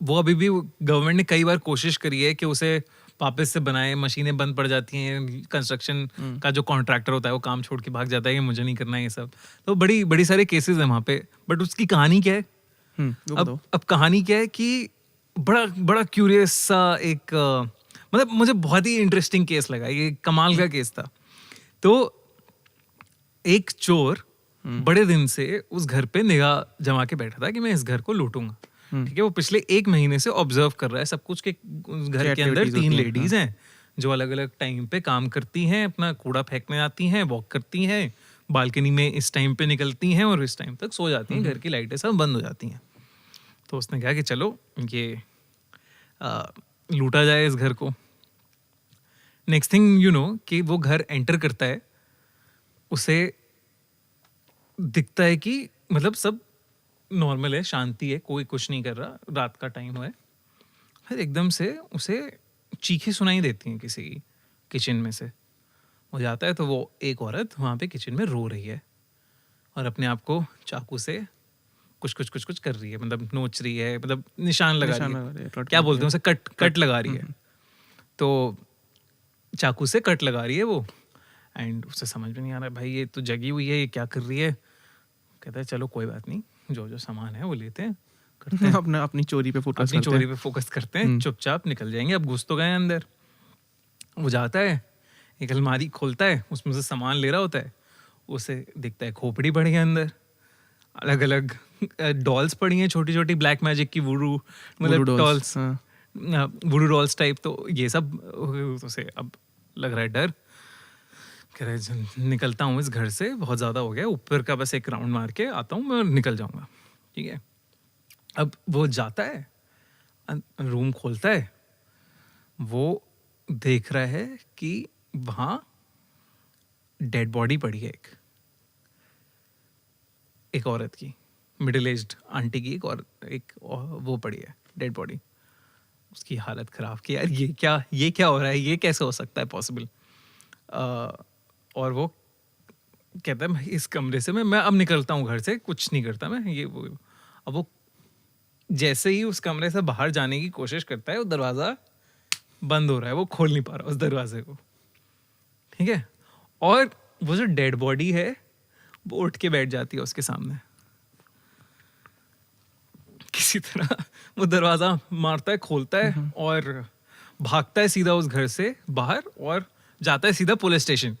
वो अभी भी गवर्नमेंट ने कई बार कोशिश करी है कि उसे वापस से बनाए, मशीनें बंद पड़ जाती हैं, कंस्ट्रक्शन का जो कॉन्ट्रैक्टर होता है वो काम छोड़ के भाग जाता है कि मुझे नहीं करना है ये सब। तो बड़ी बड़ी सारे केसेस हैं वहाँ पे। बट उसकी कहानी क्या है, अब कहानी क्या है कि बड़ा क्यूरियस सा एक, मतलब मुझे बहुत ही इंटरेस्टिंग केस लगा, ये कमाल का केस था। तो एक चोर बड़े दिन से उस घर पे निगाह जमा के बैठा था कि मैं इस घर को लूटूंगा, ठीक है। वो पिछले 1 महीने से ऑब्जर्व कर रहा है सब कुछ, के उस घर के अंदर 3 लेडीज हैं जो अलग अलग टाइम पे काम करती हैं, अपना कूड़ा फेंकने आती हैं, वॉक करती हैं, बालकनी में इस टाइम पे निकलती हैं और इस टाइम तक सो जाती हैं, घर की लाइटें सब बंद हो जाती हैं। तो उसने कहा कि चलो ये लूटा जाए इस घर को। नेक्स्ट थिंग यू नो कि वो घर एंटर करता है, उसे दिखता है कि मतलब सब नॉर्मल है, शांति है, कोई कुछ नहीं कर रहा, रात का टाइम है। फिर एकदम से उसे चीखें सुनाई देती हैं किसी की किचन में से। वो जाता है तो वो एक औरत वहाँ पे किचन में रो रही है और अपने आप को चाकू से कुछ कर रही है, मतलब नोच रही है, मतलब निशान लगा रही है, क्या बोलते हैं उसे, कट लगा रही है। तो चाकू से कट लगा रही है वो, एंड उसे समझ में नहीं आ रहा भाई ये तो जगी हुई है, ये क्या कर रही है। कहता है चलो कोई बात नहीं, जो जो सामान है वो लेते हैं, करते हैं अपनी चोरी पे फोकस करते हैं, चुपचाप निकल जाएंगे, अब घुस तो गए अंदर। वो जाता है, एक अलमारी खोलता है, उसमें से सामान ले रहा होता है, उसे दिखता है खोपड़ी पड़ी है अंदर, अलग अलग डॉल्स पड़ी हैं, छोटी छोटी ब्लैक मैजिक की वुडू, मतलब डॉल्स, वुडू डॉल्स टाइप। तो ये सब उसे अब लग रहा है डर, कह रहे निकलता हूँ इस घर से, बहुत ज़्यादा हो गया, ऊपर का बस एक राउंड मार के आता हूँ मैं, निकल जाऊँगा, ठीक है। अब वो जाता है, रूम खोलता है, वो देख रहा है कि वहाँ डेड बॉडी पड़ी है, एक औरत की, मिडिल एज्ड आंटी की, एक वो पड़ी है डेड बॉडी। उसकी हालत ख़राब कि यार ये क्या हो रहा है, ये कैसे हो सकता है पॉसिबल। और वो कहता है इस कमरे से मैं अब निकलता हूँ घर से, कुछ नहीं करता मैं ये वो। अब वो जैसे ही उस कमरे से बाहर जाने की कोशिश करता है, वो दरवाज़ा बंद हो रहा है, वो खोल नहीं पा रहा उस दरवाजे को, ठीक है। और वो जो डेड बॉडी है वो उठ के बैठ जाती है उसके सामने, किसी तरह वो दरवाज़ा मारता है, खोलता है और भागता है सीधा उस घर से बाहर और जाता है सीधा पुलिस स्टेशन।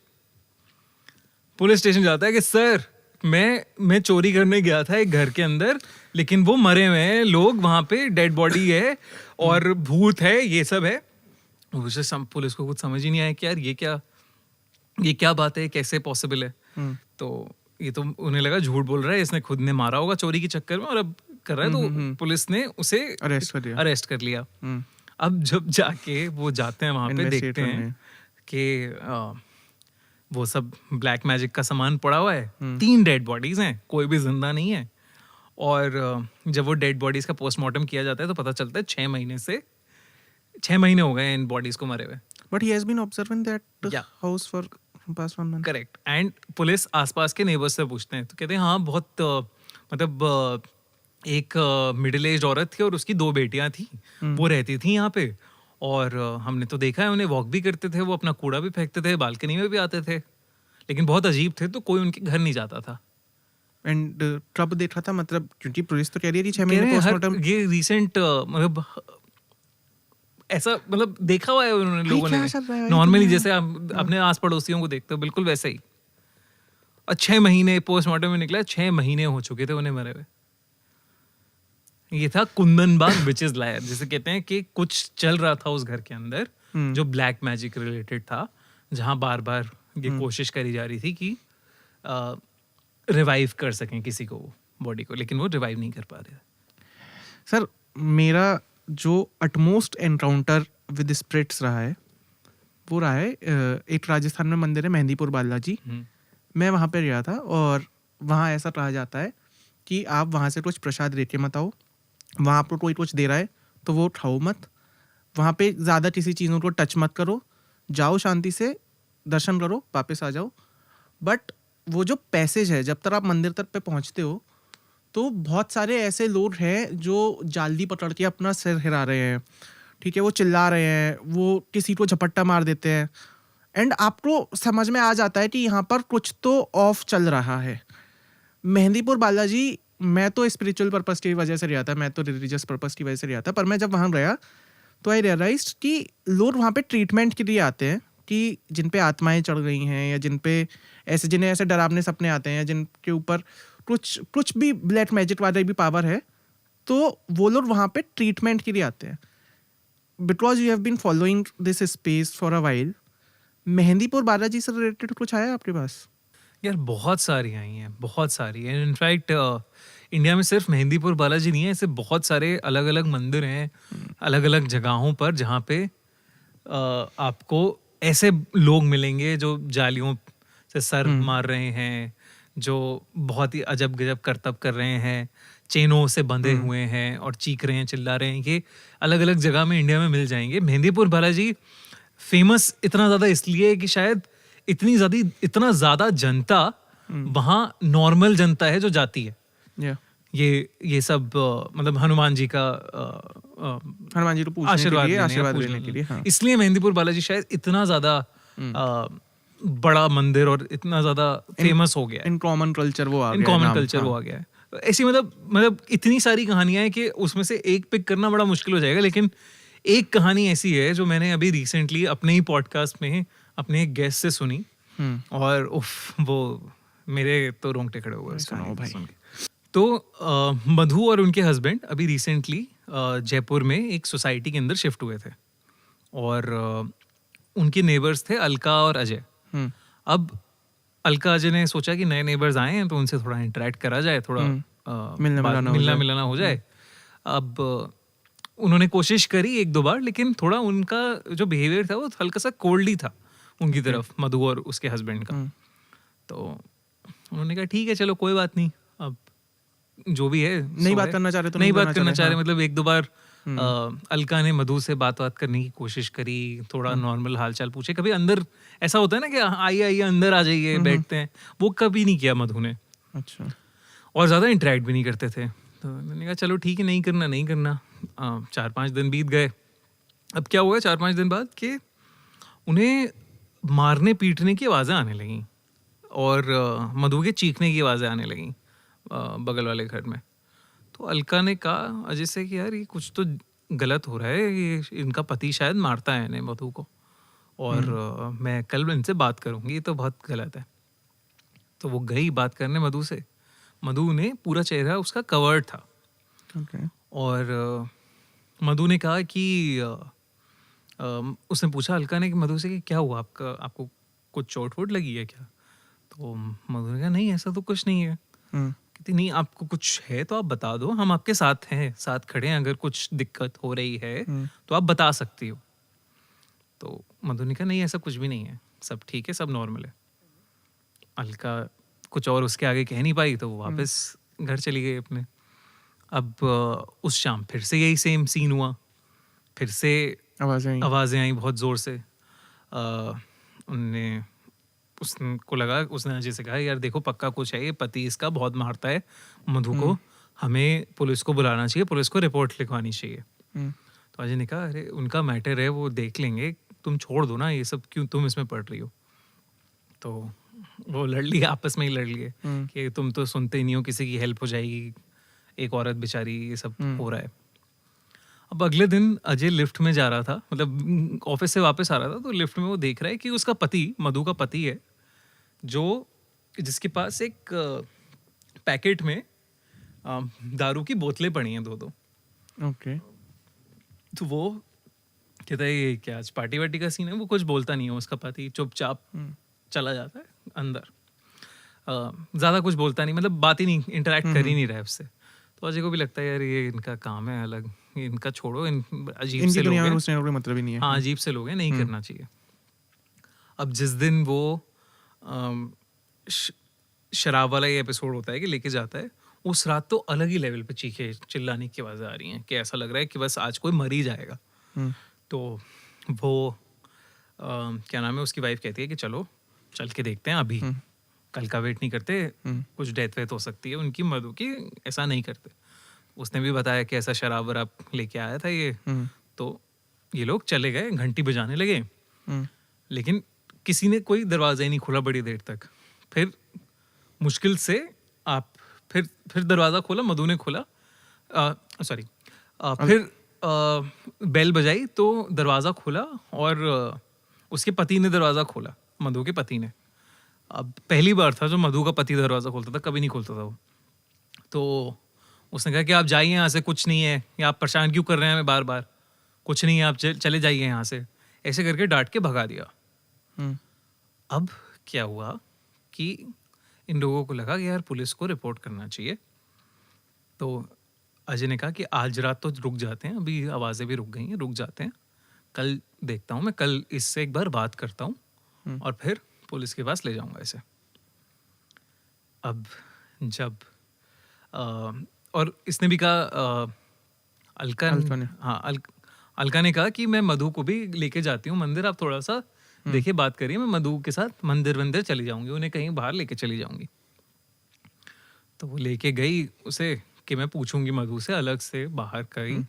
पुलिस स्टेशन जाता है कि सर मैं चोरी करने गया था एक घर के अंदर, लेकिन वो मरे हुए हैं लोग, वहां पे डेड बॉडी है और भूत है, ये सब है। उसे पुलिस को कुछ समझ ही नहीं आया कि यार ये क्या बात है, कैसे पॉसिबल है। तो ये तो उन्हें लगा झूठ बोल रहा है, इसने खुद ने मारा होगा चोरी के चक्कर में और अब कर रहा है। तो पुलिस ने उसे अरेस्ट कर लिया। अब जब जाके वो जाते हैं वहां पे, देखते हैं कि वो सब ब्लैक मैजिक का सामान पड़ा हुआ है, 3 डेड बॉडीज हैं, कोई भी जिंदा नहीं है। और जब वो डेड बॉडीज का पोस्टमार्टम किया जाता है तो पता चलता है 6 महीने हो गए इन बॉडीज को मरे हुए। But he has been observing that house for past 1 month. Correct. And police आसपास के नेबर्स से पूछते हैं तो कहते हैं हाँ बहुत मतलब एक मिडिल एज औरत थी और उसकी 2 बेटियां थी, वो रहती थी यहाँ पे और हमने तो देखा है उन्हें वॉक भी करते थे, वो अपना कूड़ा भी फेंकते थे, बालकनी में भी आते थे, लेकिन बहुत अजीब थे तो कोई उनके घर नहीं जाता था। एंड कब देखा था, मतलब क्योंकि पुलिस तो कह रही है कि 6 महीने पोस्टमार्टम, ये रिसेंट मतलब ऐसा मतलब देखा हुआ है उन्होंने लोगों ने नॉर्मली, जैसे आप अपने आस पड़ोसियों को देखते हो बिल्कुल वैसे ही। और 6 महीने पोस्टमार्टम में निकला, 6 महीने हो चुके थे उन्हें मरे हुए। ये था कुंदनबाग विचेस लायर, जिसे कहते हैं कि कुछ चल रहा था उस घर के अंदर जो ब्लैक मैजिक रिलेटेड था, जहां बार बार ये कोशिश करी जा रही थी कि रिवाइव कर सकें किसी को, बॉडी को, लेकिन वो रिवाइव नहीं कर पा रहे। सर मेरा जो अटमोस्ट एनकाउंटर विद स्पिरिट्स रहा है वो रहा है एक राजस्थान में मंदिर है मेहंदीपुर बालाजी। मैं वहाँ पे गया था और वहाँ ऐसा कहा जाता है कि आप वहाँ से कुछ प्रसाद लेके मत आओ, वहाँ आपको कोई कुछ दे रहा है तो वो खाओ मत, वहाँ पे ज़्यादा किसी चीज़ों को टच मत करो, जाओ शांति से दर्शन करो, वापस आ जाओ। बट वो जो पैसेज है, जब तक आप मंदिर तक पे पहुँचते हो तो बहुत सारे ऐसे लोग हैं जो जाल्दी पकड़ के अपना सिर हिला रहे हैं, ठीक है, वो चिल्ला रहे हैं, वो किसी को झपट्टा मार देते हैं। एंड आपको समझ में आ जाता है कि यहाँ पर कुछ तो ऑफ चल रहा है। मेहंदीपुर बालाजी मैं तो स्पिरिचुअल पर्पस की वजह से गया था, मैं तो रिलीजियस पर्पस की वजह से गया था, पर मैं जब वहाँ गया तो आई रियलाइज्ड कि लोग वहाँ पे ट्रीटमेंट के लिए आते हैं कि जिन पे आत्माएं चढ़ गई हैं या जिन पे ऐसे जिन्हें ऐसे डरावने सपने आते हैं या जिनके ऊपर कुछ भी ब्लैक मैजिक वाला भी पावर है, तो वो लोग वहाँ पे ट्रीटमेंट के लिए आते हैं। Because you have been following this space for a while, Mehandipur Balaji से रिलेटेड कुछ आया आपके पास? यार बहुत सारी आई हैं, बहुत सारी हैं। इनफैक्ट इंडिया में सिर्फ मेहंदीपुर बालाजी नहीं है, ऐसे बहुत सारे अलग अलग मंदिर हैं अलग अलग जगहों पर जहाँ पे आपको ऐसे लोग मिलेंगे जो जालियों से सर मार रहे हैं, जो बहुत ही अजब गजब करतब कर रहे हैं, चेनों से बंधे हुए हैं और चीख रहे हैं, चिल्ला रहे हैं। ये अलग अलग जगह में इंडिया में मिल जाएंगे। मेहंदीपुर बालाजी फेमस इतना ज़्यादा इसलिए कि शायद इतना ज़्यादा जनता वहाँ नॉर्मल जनता है जो जाती है। ये सब मतलब हनुमान जी का को आशीर्वाद लेने के लिए। हाँ। इसलिए मेहंदीपुर बालाजी शायद इतना ज़्यादा बड़ा मंदिर और इतना ज़्यादा फेमस हो गया है। इन कॉमन कल्चर वो आ गया है। ऐसी मतलब इतनी सारी कहानियां हैं कि उसमें से एक पिक करना बड़ा मुश्किल हो जाएगा, लेकिन एक कहानी ऐसी है जो मैंने अभी रिसेंटली अपने ही पॉडकास्ट में अपने एक गेस्ट से सुनी और उफ, वो मेरे तो रोंगटे खड़े हुए भाई। तो मधु और उनके हस्बैंड अभी रिसेंटली जयपुर में एक सोसाइटी के अंदर शिफ्ट हुए थे और उनके नेबर्स थे अलका और अजय। अब अलका अजय ने सोचा कि नए नेबर्स आए हैं तो उनसे थोड़ा इंटरेक्ट करा जाए, थोड़ा मिलना मिलाना हो जाए। अब उन्होंने कोशिश करी 1-2 बार, लेकिन थोड़ा उनका जो बिहेवियर था वो हल्का सा कोल्ड ही था उनकी तरफ, मधु और उसके हस्बैंड का। तो उन्होंने कहा ठीक है चलो कोई बात नहीं, अब जो भी है नहीं बात करना चाह रहे तो नहीं बात करना चाह रहे, मतलब 1-2 बार अलका ने मधु से बात करने की कोशिश करी, थोड़ा नॉर्मल हालचाल पूछे, कभी अंदर ऐसा होता है ना कि आइए आइए अंदर आ जाइए बैठते हैं, वो कभी नहीं किया मधु ने। अच्छा। और ज़्यादा इंटरेक्ट भी नहीं करते थे। तो मैंने कहा चलो ठीक है, नहीं करना नहीं करना। 4-5 दिन बीत गए। अब क्या हुआ 4-5 दिन बाद कि उन्हें मारने पीटने की आवाज़ें आने लगीं और मधु के चीखने की आवाज़ें आने लगीं बगल वाले घर में। तो अलका ने कहा अजय से कि यार ये कुछ तो गलत हो रहा है, ये इनका पति शायद मारता है इन्हें, मधु को, और मैं कल इनसे बात करूँगी, ये तो बहुत गलत है। तो वो गई बात करने मधु से। मधु ने पूरा चेहरा उसका कवर्ड था। ओके। और मधु ने कहा कि उसने पूछा अलका ने कि मधु से कि क्या हुआ आपको कुछ चोट वोट लगी है क्या? तो मधु ने कहा नहीं ऐसा तो कुछ नहीं है। कहती नहीं आपको कुछ है तो आप बता दो, हम आपके साथ हैं, साथ खड़े हैं, अगर कुछ दिक्कत हो रही है तो आप बता सकती हो। तो मधु ने कहा नहीं ऐसा कुछ भी नहीं है, सब ठीक है, सब नॉर्मल है। अलका कुछ और उसके आगे कह नहीं पाई तो वो वापस घर चली गई अपने। अब उस शाम फिर से यही सेम सीन हुआ, फिर से आवाज़ें आई बहुत ज़ोर से। उसको लगा, उसने अजय से कहा यार देखो पक्का कुछ है, ये पति इसका बहुत मारता है मधु को, हमें पुलिस को बुलाना चाहिए, पुलिस को रिपोर्ट लिखवानी चाहिए। तो अजय ने कहा अरे उनका मैटर है, वो देख लेंगे, तुम छोड़ दो ना ये सब, क्यों तुम इसमें पड़ रही हो। तो वो लड़ लिए, आपस में ही लड़ लिए कि तुम तो सुनते ही नहीं हो, किसी की हेल्प हो जाएगी, एक औरत बेचारी, ये सब हो रहा है। अब अगले दिन अजय लिफ्ट में जा रहा था, मतलब ऑफिस से वापस आ रहा था, तो लिफ्ट में वो देख रहा है कि उसका पति, मधु का पति है, जिसके पास एक पैकेट में दारू की बोतलें पड़ी हैं 2-2। ओके। तो वो कहता है ये क्या आज पार्टी वार्टी का सीन है? वो कुछ बोलता नहीं है उसका पति, चुपचाप चला जाता है अंदर, ज़्यादा कुछ बोलता नहीं, मतलब बात ही नहीं, इंटरेक्ट कर ही नहीं रहा है उससे। तो अजय को भी लगता है यार ये इनका काम है अलग, इनका छोड़ो, अजीब से लोग हैं, कोई मतलब ही नहीं है। हाँ अजीब से लोग हैं, नहीं करना चाहिए। अब जिस दिन वो शराब वाला ये एपिसोड होता है कि लेके जाता है, उस रात तो अलग ही लेवल पे चीखे चिल्लाने की आवाज़ें आ रही हैं कि ऐसा लग रहा है कि बस आज कोई मर ही जाएगा। तो वो क्या नाम है, उसकी वाइफ कहती है कि चलो चल के देखते हैं, अभी कल का वेट नहीं करते, कुछ डेथ वेथ हो सकती है उनकी, मधु की, ऐसा नहीं करते। उसने भी बताया कि ऐसा शराब वराब लेके आया था ये। तो ये लोग चले गए, घंटी बजाने लगे, लेकिन किसी ने कोई दरवाजा ही नहीं खोला बड़ी देर तक। फिर मुश्किल से फिर दरवाज़ा खोला, मधु ने खोला, फिर बेल बजाई तो दरवाज़ा खोला, और उसके पति ने दरवाज़ा खोला, मधु के पति ने। अब पहली बार था जो मधु का पति दरवाज़ा खोलता था, कभी नहीं खोलता था वो। तो उसने कहा कि आप जाइए यहाँ से, कुछ नहीं है, या आप परेशान क्यों कर रहे हैं हमें बार बार, कुछ नहीं है, आप चले जाइए यहाँ से, ऐसे करके डांट के भगा दिया। अब क्या हुआ कि इन लोगों को लगा कि यार पुलिस को रिपोर्ट करना चाहिए। तो अजय ने कहा कि आज रात तो रुक जाते हैं, अभी आवाज़ें भी रुक गई हैं, रुक जाते हैं, कल देखता हूँ मैं, कल इससे एक बार बात करता हूँ और फिर पुलिस के पास ले जाऊँगा इसे। अब जब और इसने भी कहा अलका ने कहा कि मैं मधु को भी लेके जाती हूँ मंदिर, आप थोड़ा सा देखिए बात करिए, मैं मधु के साथ मंदिर चली जाऊंगी, उन्हें कहीं बाहर लेके चली जाऊंगी। तो वो लेके गई उसे कि मैं पूछूंगी मधु से अलग से बाहर कहीं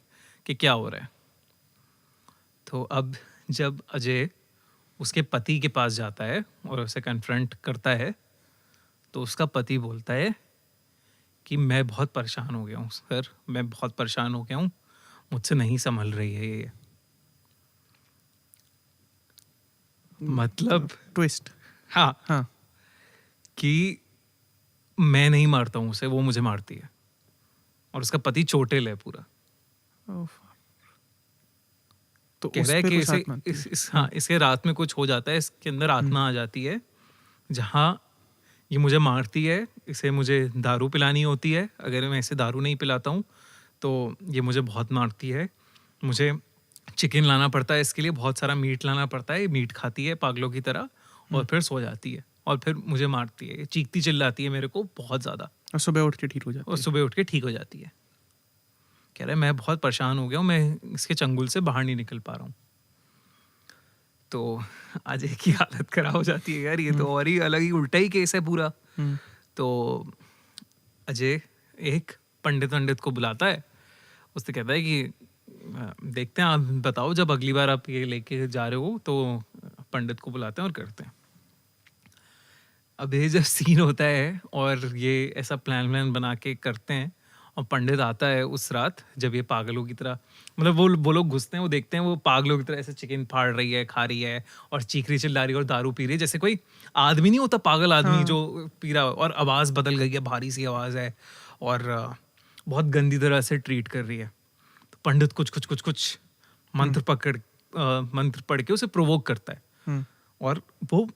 कि क्या हो रहा है। तो अब जब अजय उसके पति के पास जाता है और उसे कन्फ्रंट करता है, तो उसका पति बोलता है कि मैं बहुत परेशान हो गया हूँ सर, मैं बहुत परेशान हो गया हूँ, मुझसे नहीं संभल रही है ये। मतलब ट्विस्ट। हाँ कि मैं नहीं मारता हूँ उसे, वो मुझे मारती है, और उसका पति चोटेल है पूरा। तो कह रहा है कि इसके रात में कुछ हो जाता है, इसके अंदर आत्मा आ जाती है, जहाँ ये मुझे मारती है, इसे मुझे दारू पिलानी होती है, अगर मैं इसे दारू नहीं पिलाता हूँ तो ये मुझे बहुत मारती है, मुझे चिकन लाना पड़ता है इसके लिए, बहुत सारा मीट लाना पड़ता है, मीट खाती है पागलों की तरह, और फिर सो जाती है, और फिर मुझे मारती है, चीखती चिल्लाती है मेरे को बहुत ज़्यादा, और सुबह उठ के ठीक हो जाती है। और सुबह उठ के ठीक हो जाती है। कह रहा है मैं बहुत परेशान हो गया हूँ, मैं इसके चंगुल से बाहर नहीं निकल पा रहा हूँ। तो अजय की हालत खराब हो जाती है यार, ये तो और ही अलग ही उल्टा ही केस है पूरा। तो अजय एक पंडित को बुलाता है, उससे कहता है कि देखते हैं, आप बताओ जब अगली बार आप ये लेके जा रहे हो तो पंडित को बुलाते हैं और करते हैं। अब ये जब सीन होता है और ये ऐसा प्लान बना के करते हैं और पंडित आता है उस रात, जब ये पागलों की तरह, मतलब वो लोग घुसते हैं, वो देखते हैं वो पागलों की तरह ऐसे चिकन फाड़ रही है, खा रही है और चीख रही चिल्ला रही है और दारू पी रही है, जैसे कोई आदमी नहीं होता पागल आदमी जो पी रहा, और आवाज़ बदल गई है, भारी सी आवाज़ है और बहुत गंदी तरह से ट्रीट कर रही है। तो पंडित कुछ मंत्र पढ़ के उसे प्रोवोक करता है और वो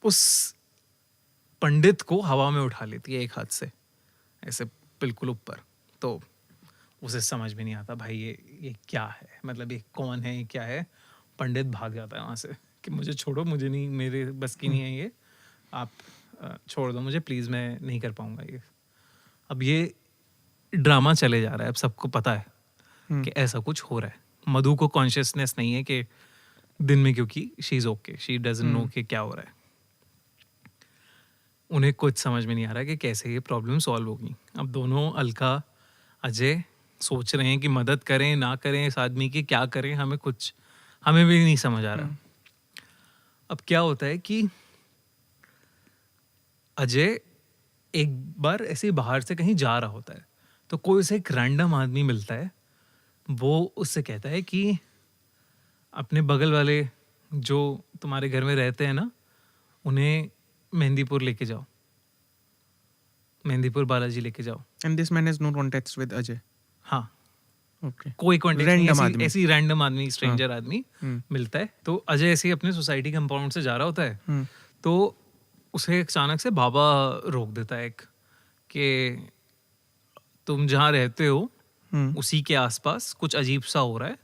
उस पंडित को हवा में उठा लेती है एक हाथ से ऐसे बिल्कुल ऊपर। तो उसे समझ में नहीं आता भाई ये क्या है, मतलब ये कौन है, ये क्या है। पंडित भाग जाता है वहाँ से कि मुझे छोड़ो, मुझे नहीं, मेरे बस की नहीं है ये, आप छोड़ दो मुझे प्लीज़, मैं नहीं कर पाऊँगा ये। अब ये ड्रामा चले जा रहा है, अब सबको पता है कि ऐसा कुछ हो रहा है। मधु को कॉन्शियसनेस नहीं है कि दिन में, क्योंकि she is okay, she doesn't know कि क्या हो रहा है। उन्हें कुछ समझ में नहीं आ रहा कि कैसे ये प्रॉब्लम सॉल्व होगी। अब दोनों अलका अजय सोच रहे हैं कि मदद करें ना करें इस आदमी की, क्या करें, हमें भी नहीं समझ आ रहा। अब क्या होता है कि अजय एक बार ऐसे बाहर से कहीं जा रहा होता है, तो कोई उसे एक रैंडम आदमी मिलता है, वो उससे कहता है कि अपने बगल वाले जो तुम्हारे घर में रहते हैं ना, उन्हें मेहंदीपुर लेके जाओ, मेहंदीपुर बालाजी लेके जाओ। And this man has no contacts with Ajay. हाँ, ओके, कोई कॉन्टेक्ट नहीं, ऐसी रैंडम आदमी, स्ट्रेंजर हाँ। आदमी मिलता है। तो अजय ऐसे ही अपने सोसाइटी कंपाउंड से जा रहा होता है, तो उसे अचानक से बाबा रोक देता है कि तुम जहाँ रहते हो उसी के आसपास कुछ अजीब सा हो रहा है,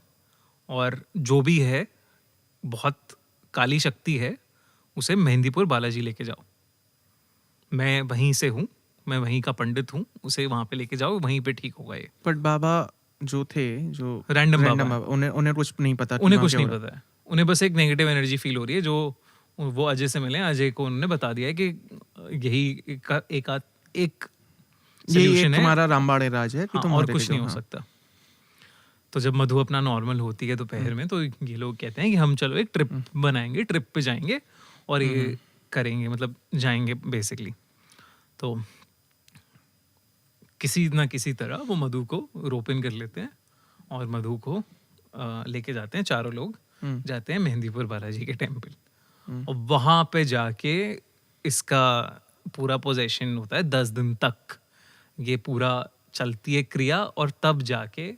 और जो भी है बहुत काली शक्ति है, उसे मेहंदीपुर बालाजी लेके जाओ। मैं वहीं से हूँ, मैं वहीं का पंडित हूँ, उसे वहाँ पे लेके जाओ, वहीं पे ठीक होगा ये। बट बाबा जो थे, जो रैंडम बाबा, उन्हें कुछ नहीं पता, उन्हें कुछ नहीं पता है, उन्हें बस एक नेगेटिव एनर्जी फील हो रही है, जो वो अजय से मिले, अजय को उन्होंने बता दिया है कि यही एक सॉल्यूशन है, तुम्हारा रामबाड़े राज है कि तुम और कुछ नहीं हो सकता। तो जब मधु अपना नॉर्मल होती है दोपहर में, तो ये लोग कहते हैं कि हम चलो एक ट्रिप बनाएंगे, ट्रिप पे जाएंगे और ये करेंगे, मतलब जाएंगे बेसिकली। तो किसी ना किसी तरह वो मधु को रोप इन कर लेते हैं और मधु को लेके जाते हैं, चारों लोग जाते हैं मेहंदीपुर बालाजी के टेम्पल, और वहाँ पे जाके इसका पूरा पोजेशन होता है 10 दिन तक, ये पूरा चलती है क्रिया, और तब जाके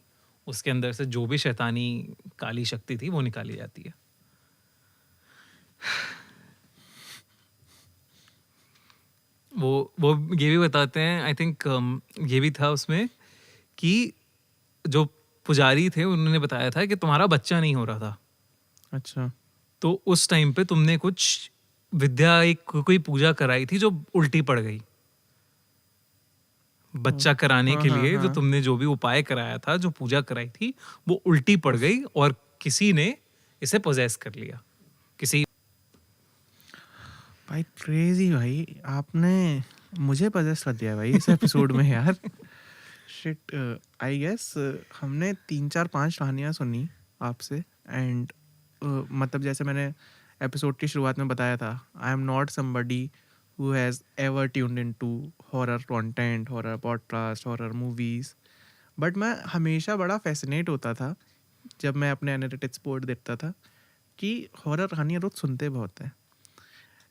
उसके अंदर से जो भी शैतानी काली शक्ति थी वो निकाली जाती है। वो ये भी बताते हैं, आई थिंक ये भी था उसमें, कि जो पुजारी थे उन्होंने बताया था कि तुम्हारा बच्चा नहीं हो रहा था। अच्छा। तो उस टाइम पे तुमने कुछ विद्या, कोई पूजा कराई थी जो उल्टी पड़ गई। बच्चा कराने के लिए जो तुमने जो भी उपाय कराया था, जो पूजा कराई थी, वो उल्टी पड़ गई और किसी ने इसे पोजेस कर लिया। किसी भाई क्रेजी, भाई आपने मुझे पोजेस कर दिया भाई इस एपिसोड में यार। शिट, आई गेस हमने 3 4 5 कहानियाँ सुनी आपसे, एंड मतलब जैसे मैंने एपिसोड की शुरुआत में बताया था, I am not somebody who has ever tuned into horror content, horror podcast, horror movies, but मैं हमेशा बड़ा फैसिनेट होता था जब मैं अपने एनालिटिक्स बोर्ड देखता था कि हॉरर कहानियाँ रोज सुनते बहुत है,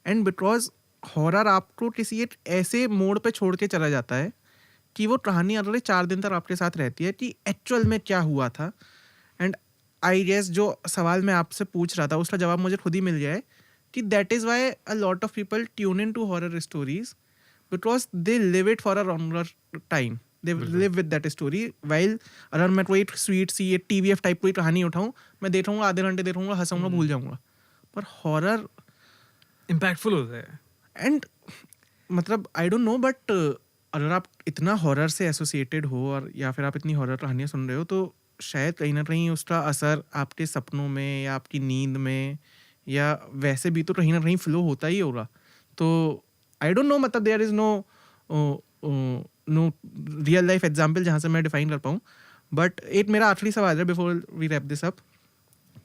एंड बिकॉज हॉरर आपको किसी एक ऐसे मोड़ पे छोड़ के चला जाता है कि वो कहानी अगले 4 दिन तक आपके साथ रहती है कि एक्चुअल में क्या हुआ था। एंड आई गेस जो सवाल मैं आपसे पूछ रहा था उसका जवाब मुझे खुद ही मिल गया है कि that is why a lot of people tune into horror stories, because they live it for a longer time, they live with that story, while अगर मैं कोई स्वीट सी एक TVF टाइप कोई कहानी उठाऊँ, मैं देखूँगा, आधे घंटे देखूँगा, हंसूँगा, भूल जाऊँगा, पर हॉरर इम्पैक्टफुल होता है। एंड मतलब आई डोंट नो, बट अगर आप इतना हॉरर से एसोसिएटेड हो और या फिर आप इतनी हॉरर कहानियाँ सुन रहे हो तो शायद कहीं ना कहीं उसका असर आपके सपनों में या आपकी नींद में या वैसे भी तो कहीं ना कहीं फ्लो होता ही होगा. तो आई डोंट नो, मतलब there is no real life example जहाँ से मैं डिफाइन कर पाऊँ. बट एक मेरा आखिरी सवाल है before we wrap this up,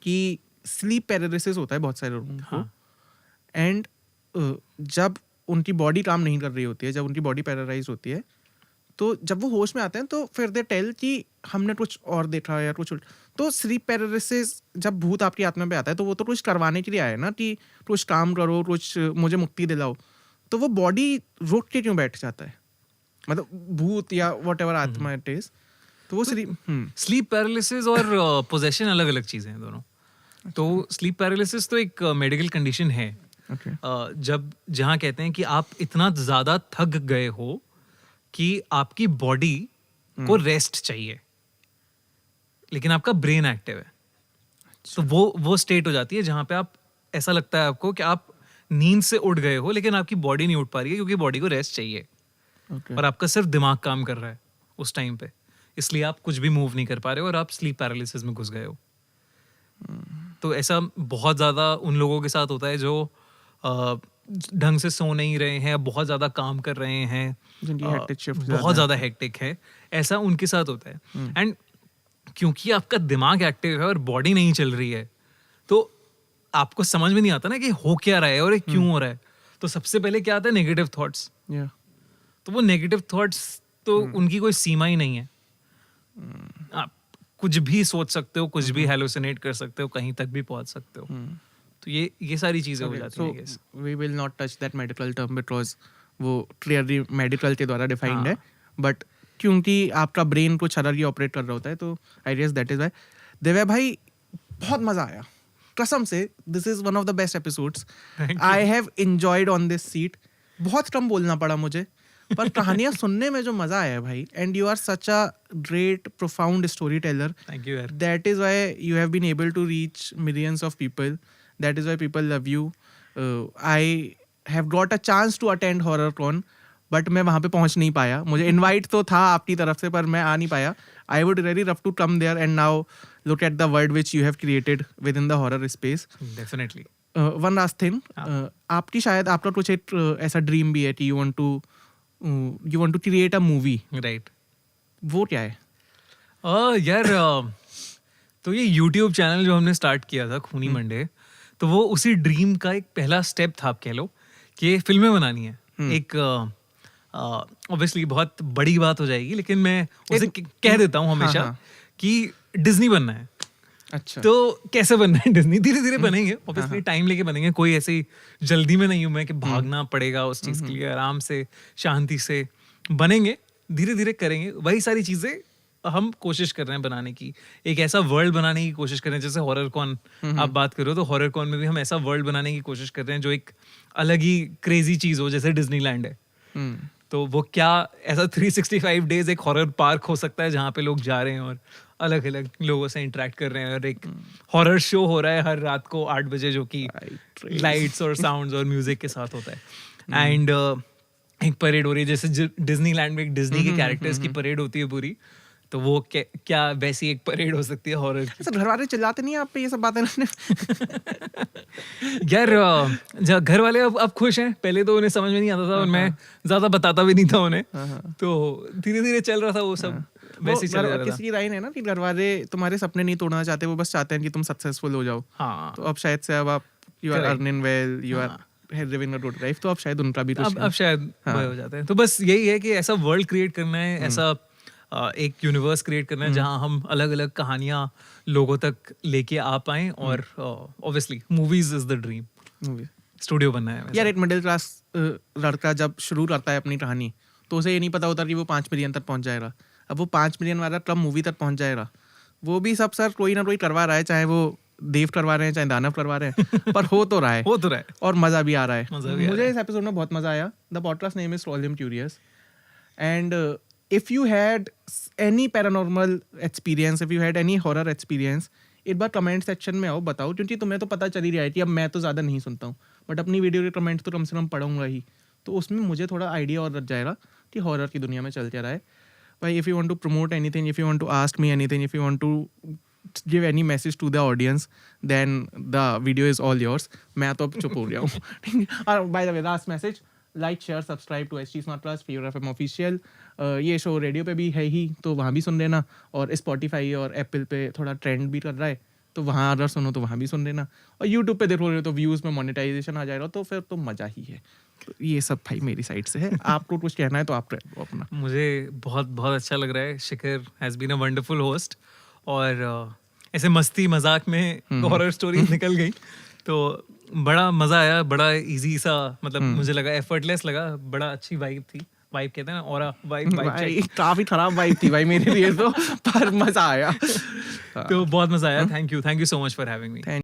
कि स्लीप पैरालिसिस होता है बहुत सारे लोगों को. हाँ. एंड जब उनकी बॉडी काम नहीं कर रही होती है, जब उनकी बॉडी पैरालाइज होती है, तो जब वो होश में आते हैं तो फिर दे टेल कि हमने कुछ और देखा या कुछ. तो स्लीप पैरालिसिस जब भूत आपकी आत्मा पे आता है तो वो तो कुछ करवाने के लिए आया ना, कि कुछ काम करो, कुछ मुझे मुक्ति दिलाओ. तो वो बॉडी रोक के क्यों बैठ जाता है, मतलब भूत या वट एवर आत्मा इट इज. तो वो स्लीप पैरालिसिस और पोजेशन अलग अलग चीजें हैं दोनों. तो स्लीप पैरालिसिस तो एक मेडिकल कंडीशन है. ओके. जब जहाँ कहते हैं कि आप इतना ज्यादा थक गए हो कि आपकी बॉडी को रेस्ट चाहिए लेकिन आपका ब्रेन एक्टिव है. तो वो स्टेट हो जाती है जहाँ पे आप, ऐसा लगता है आपको कि आप नींद से उठ गए हो लेकिन आपकी बॉडी नहीं उठ पा रही है क्योंकि बॉडी को रेस्ट चाहिए. और आपका सिर्फ दिमाग काम कर रहा है उस टाइम पे, इसलिए आप कुछ भी मूव नहीं कर पा रहे हो और आप स्लीप पैरालिसिस में घुस गए हो. तो ऐसा बहुत ज़्यादा उन लोगों के साथ होता है जो ढंग से सो नहीं रहे हैं, बहुत ज़्यादा काम कर रहे हैं, बहुत ज़्यादा हेक्टिक है, ऐसा उनके साथ होता है. एंड क्योंकि आपका दिमाग एक्टिव है और बॉडी नहीं चल रही है तो आपको समझ में नहीं आता ना कि हो क्या रहा है और ये क्यों हो रहा है. तो सबसे पहले क्या आता है, नेगेटिव थॉट्स. तो वो नेगेटिव थॉट्स तो उनकी कोई सीमा ही नहीं है. आप कुछ भी सोच सकते हो, कुछ भी हेलुसिनेट कर सकते हो, कहीं तक भी पहुंच सकते हो. तो ये सारी चीजें हो जाती हैं. So we will not touch that medical term because वो क्लियरली मेडिकल के द्वारा डिफाइंड है. बट क्योंकि आपका ब्रेन कुछ अलग ही ऑपरेट कर रहा होता है तो I guess that is why. Divya भाई, बहुत मजा आया कसम से. This is one of the best episodes I have enjoyed on this seat. बहुत कम बोलना पड़ा मुझे, पर कहानियां सुनने में जो मजा आया है भाई. And you are such a great profound story teller. Thank you यार. That is why you have been able to reach millions of people. That is why people love you. I have got a chance to attend horror con, but मैं वहाँ पे पहुँच नहीं पाया. मुझे इनवाइट तो था आपकी तरफ से पर मैं आ नहीं पाया. I would really love to come there and now look at the world which you have created within the horror space. Definitely. One last thing. आपकी शायद आपका कुछ एक ऐसा ड्रीम भी है कि you want to create a movie. Right. वो क्या है? यार तो ये YouTube चैनल जो हमने स्टार्ट किया था, खूनी मंडे, तो वो उसी ड्रीम का एक पहला स्टेप था, आप कह लो, कि फिल्में बनानी है. एक ऑब्वियसली बहुत बड़ी बात हो जाएगी लेकिन मैं उसे कह देता हूँ हमेशा कि डिज्नी बनना है. अच्छा. तो कैसे बनना है डिज्नी? धीरे धीरे बनेंगे, ऑब्वियसली टाइम लेके बनेंगे. कोई ऐसी जल्दी में नहीं हूं मैं कि भागना पड़ेगा उस चीज के लिए. आराम से शांति से बनेंगे, धीरे धीरे करेंगे. वही सारी चीजें हम कोशिश कर रहे हैं बनाने की. एक ऐसा वर्ल्ड बनाने की कोशिश कर रहे हैं, जैसे हॉरर कॉन आप बात करो तो हॉरर कॉन में भी हम ऐसा वर्ल्ड बनाने की कोशिश कर रहे हैं जो एक अलग ही क्रेजी चीज हो, जैसे डिज्नीलैंड है. तो वो क्या ऐसा 365 डेज एक हॉरर पार्क हो सकता है जहाँ पे लोग जा रहे हैं और अलग अलग लोगों से इंटरेक्ट कर रहे हैं. और एक हॉरर शो हो रहा है हर रात को 8 बजे जो कि लाइट्स और साउंड्स और म्यूजिक के साथ होता है. एंड एक परेड हो रही है, जैसे डिज्नीलैंड में एक डिज्नी के कैरेक्टर्स की परेड होती है पूरी. तो वो क्या वैसी एक परेड हो सकती है हॉरर की. सर, घर वाले चिल्लाते नहीं आप पे ये सब बातें? यार घर वाले अब खुश हैं. पहले तो उन्हें समझ में नहीं आता था और मैं ज्यादा बताता भी नहीं था उन्हें. तो धीरे धीरे चल रहा था वो सब. वैसे ही चल रहा था. किसी की लाइन है ना कि घर वाले तुम्हारे सपने नहीं तोड़ना चाहते, वो बस चाहते हैं कि तुम सक्सेसफुल हो जाओ. हाँ. तो अब शायद से अब आप you are earning well, you are living a good life, तो अब शायद उनका भी अब शायद हो जाता है. तो बस यही है कि ऐसा वर्ल्ड क्रिएट करना है, ऐसा एक यूनिवर्स क्रिएट करना है जहां हम अलग अलग कहानियां लोगों तक लेके आ पाएं. और obviously movies is the dream. Studio बनना है यार. एक मिडिल क्लास लड़का जब शुरू करता है अपनी कहानी तो उसे ये नहीं पता होता कि वो 5 मिलियन तक पहुंच जाएगा. अब वो 5 मिलियन वाला कब मूवी तक पहुंच जाएगा? वो भी सब सर कोई ना कोई करवा रहा है, चाहे वो देव करवा रहे हैं चाहे दानव करवा रहे हैं, पर हो तो रहा है और मजा भी आ रहा है. मुझे इस एपिसोड में बहुत मजा आया. The podcast name is trollium curious. And if you had any paranormal experience, if you had any horror experience, एक बार कमेंट सेक्शन में आओ, बताओ. क्योंकि तुम्हें तो पता चल ही रहा है कि अब मैं तो ज़्यादा नहीं सुनता हूँ, बट अपनी वीडियो के कमेंट तो कम से कम पढ़ूंगा ही. तो उसमें मुझे थोड़ा आइडिया और रच जाएगा कि हॉरर की दुनिया में चल क्या रहा है. भाई if you want to promote anything, if you want to ask me anything, if you want to give any message to the audience, then the video is all yours. मैं तो अब चुप हो गया हूँ. और by the way, last message, like, share, subscribe to SG Smart Plus, Fever FM official. ये शो रेडियो पे भी है ही, तो वहाँ भी सुन लेना. और स्पॉटिफाई और एप्पल पे थोड़ा ट्रेंड भी कर रहा है, तो वहाँ अगर सुनो तो वहाँ भी सुन लेना. और यूट्यूब पे देखो रहे तो व्यूज़ में मोनेटाइजेशन आ जाएगा, तो फिर तो मज़ा ही है. तो ये सब भाई मेरी साइड से है. आपको कुछ कहना है तो आप कह दो अपना. मुझे बहुत बहुत अच्छा लग रहा है. Shikhar has been a wonderful host. और ऐसे मस्ती मजाक में हॉरर स्टोरीज निकल गई, तो बड़ा मज़ा आया. बड़ा इजी सा, मतलब मुझे लगा एफर्टलेस लगा. बड़ा अच्छी वाइब थी. वाइब कहते हैं ना, ऑरा वाइब. भाई काफ़ी खराब वाइब थी भाई मेरे लिए तो, पर मज़ा आया. तो बहुत मज़ा आया. Thank you so much for having me.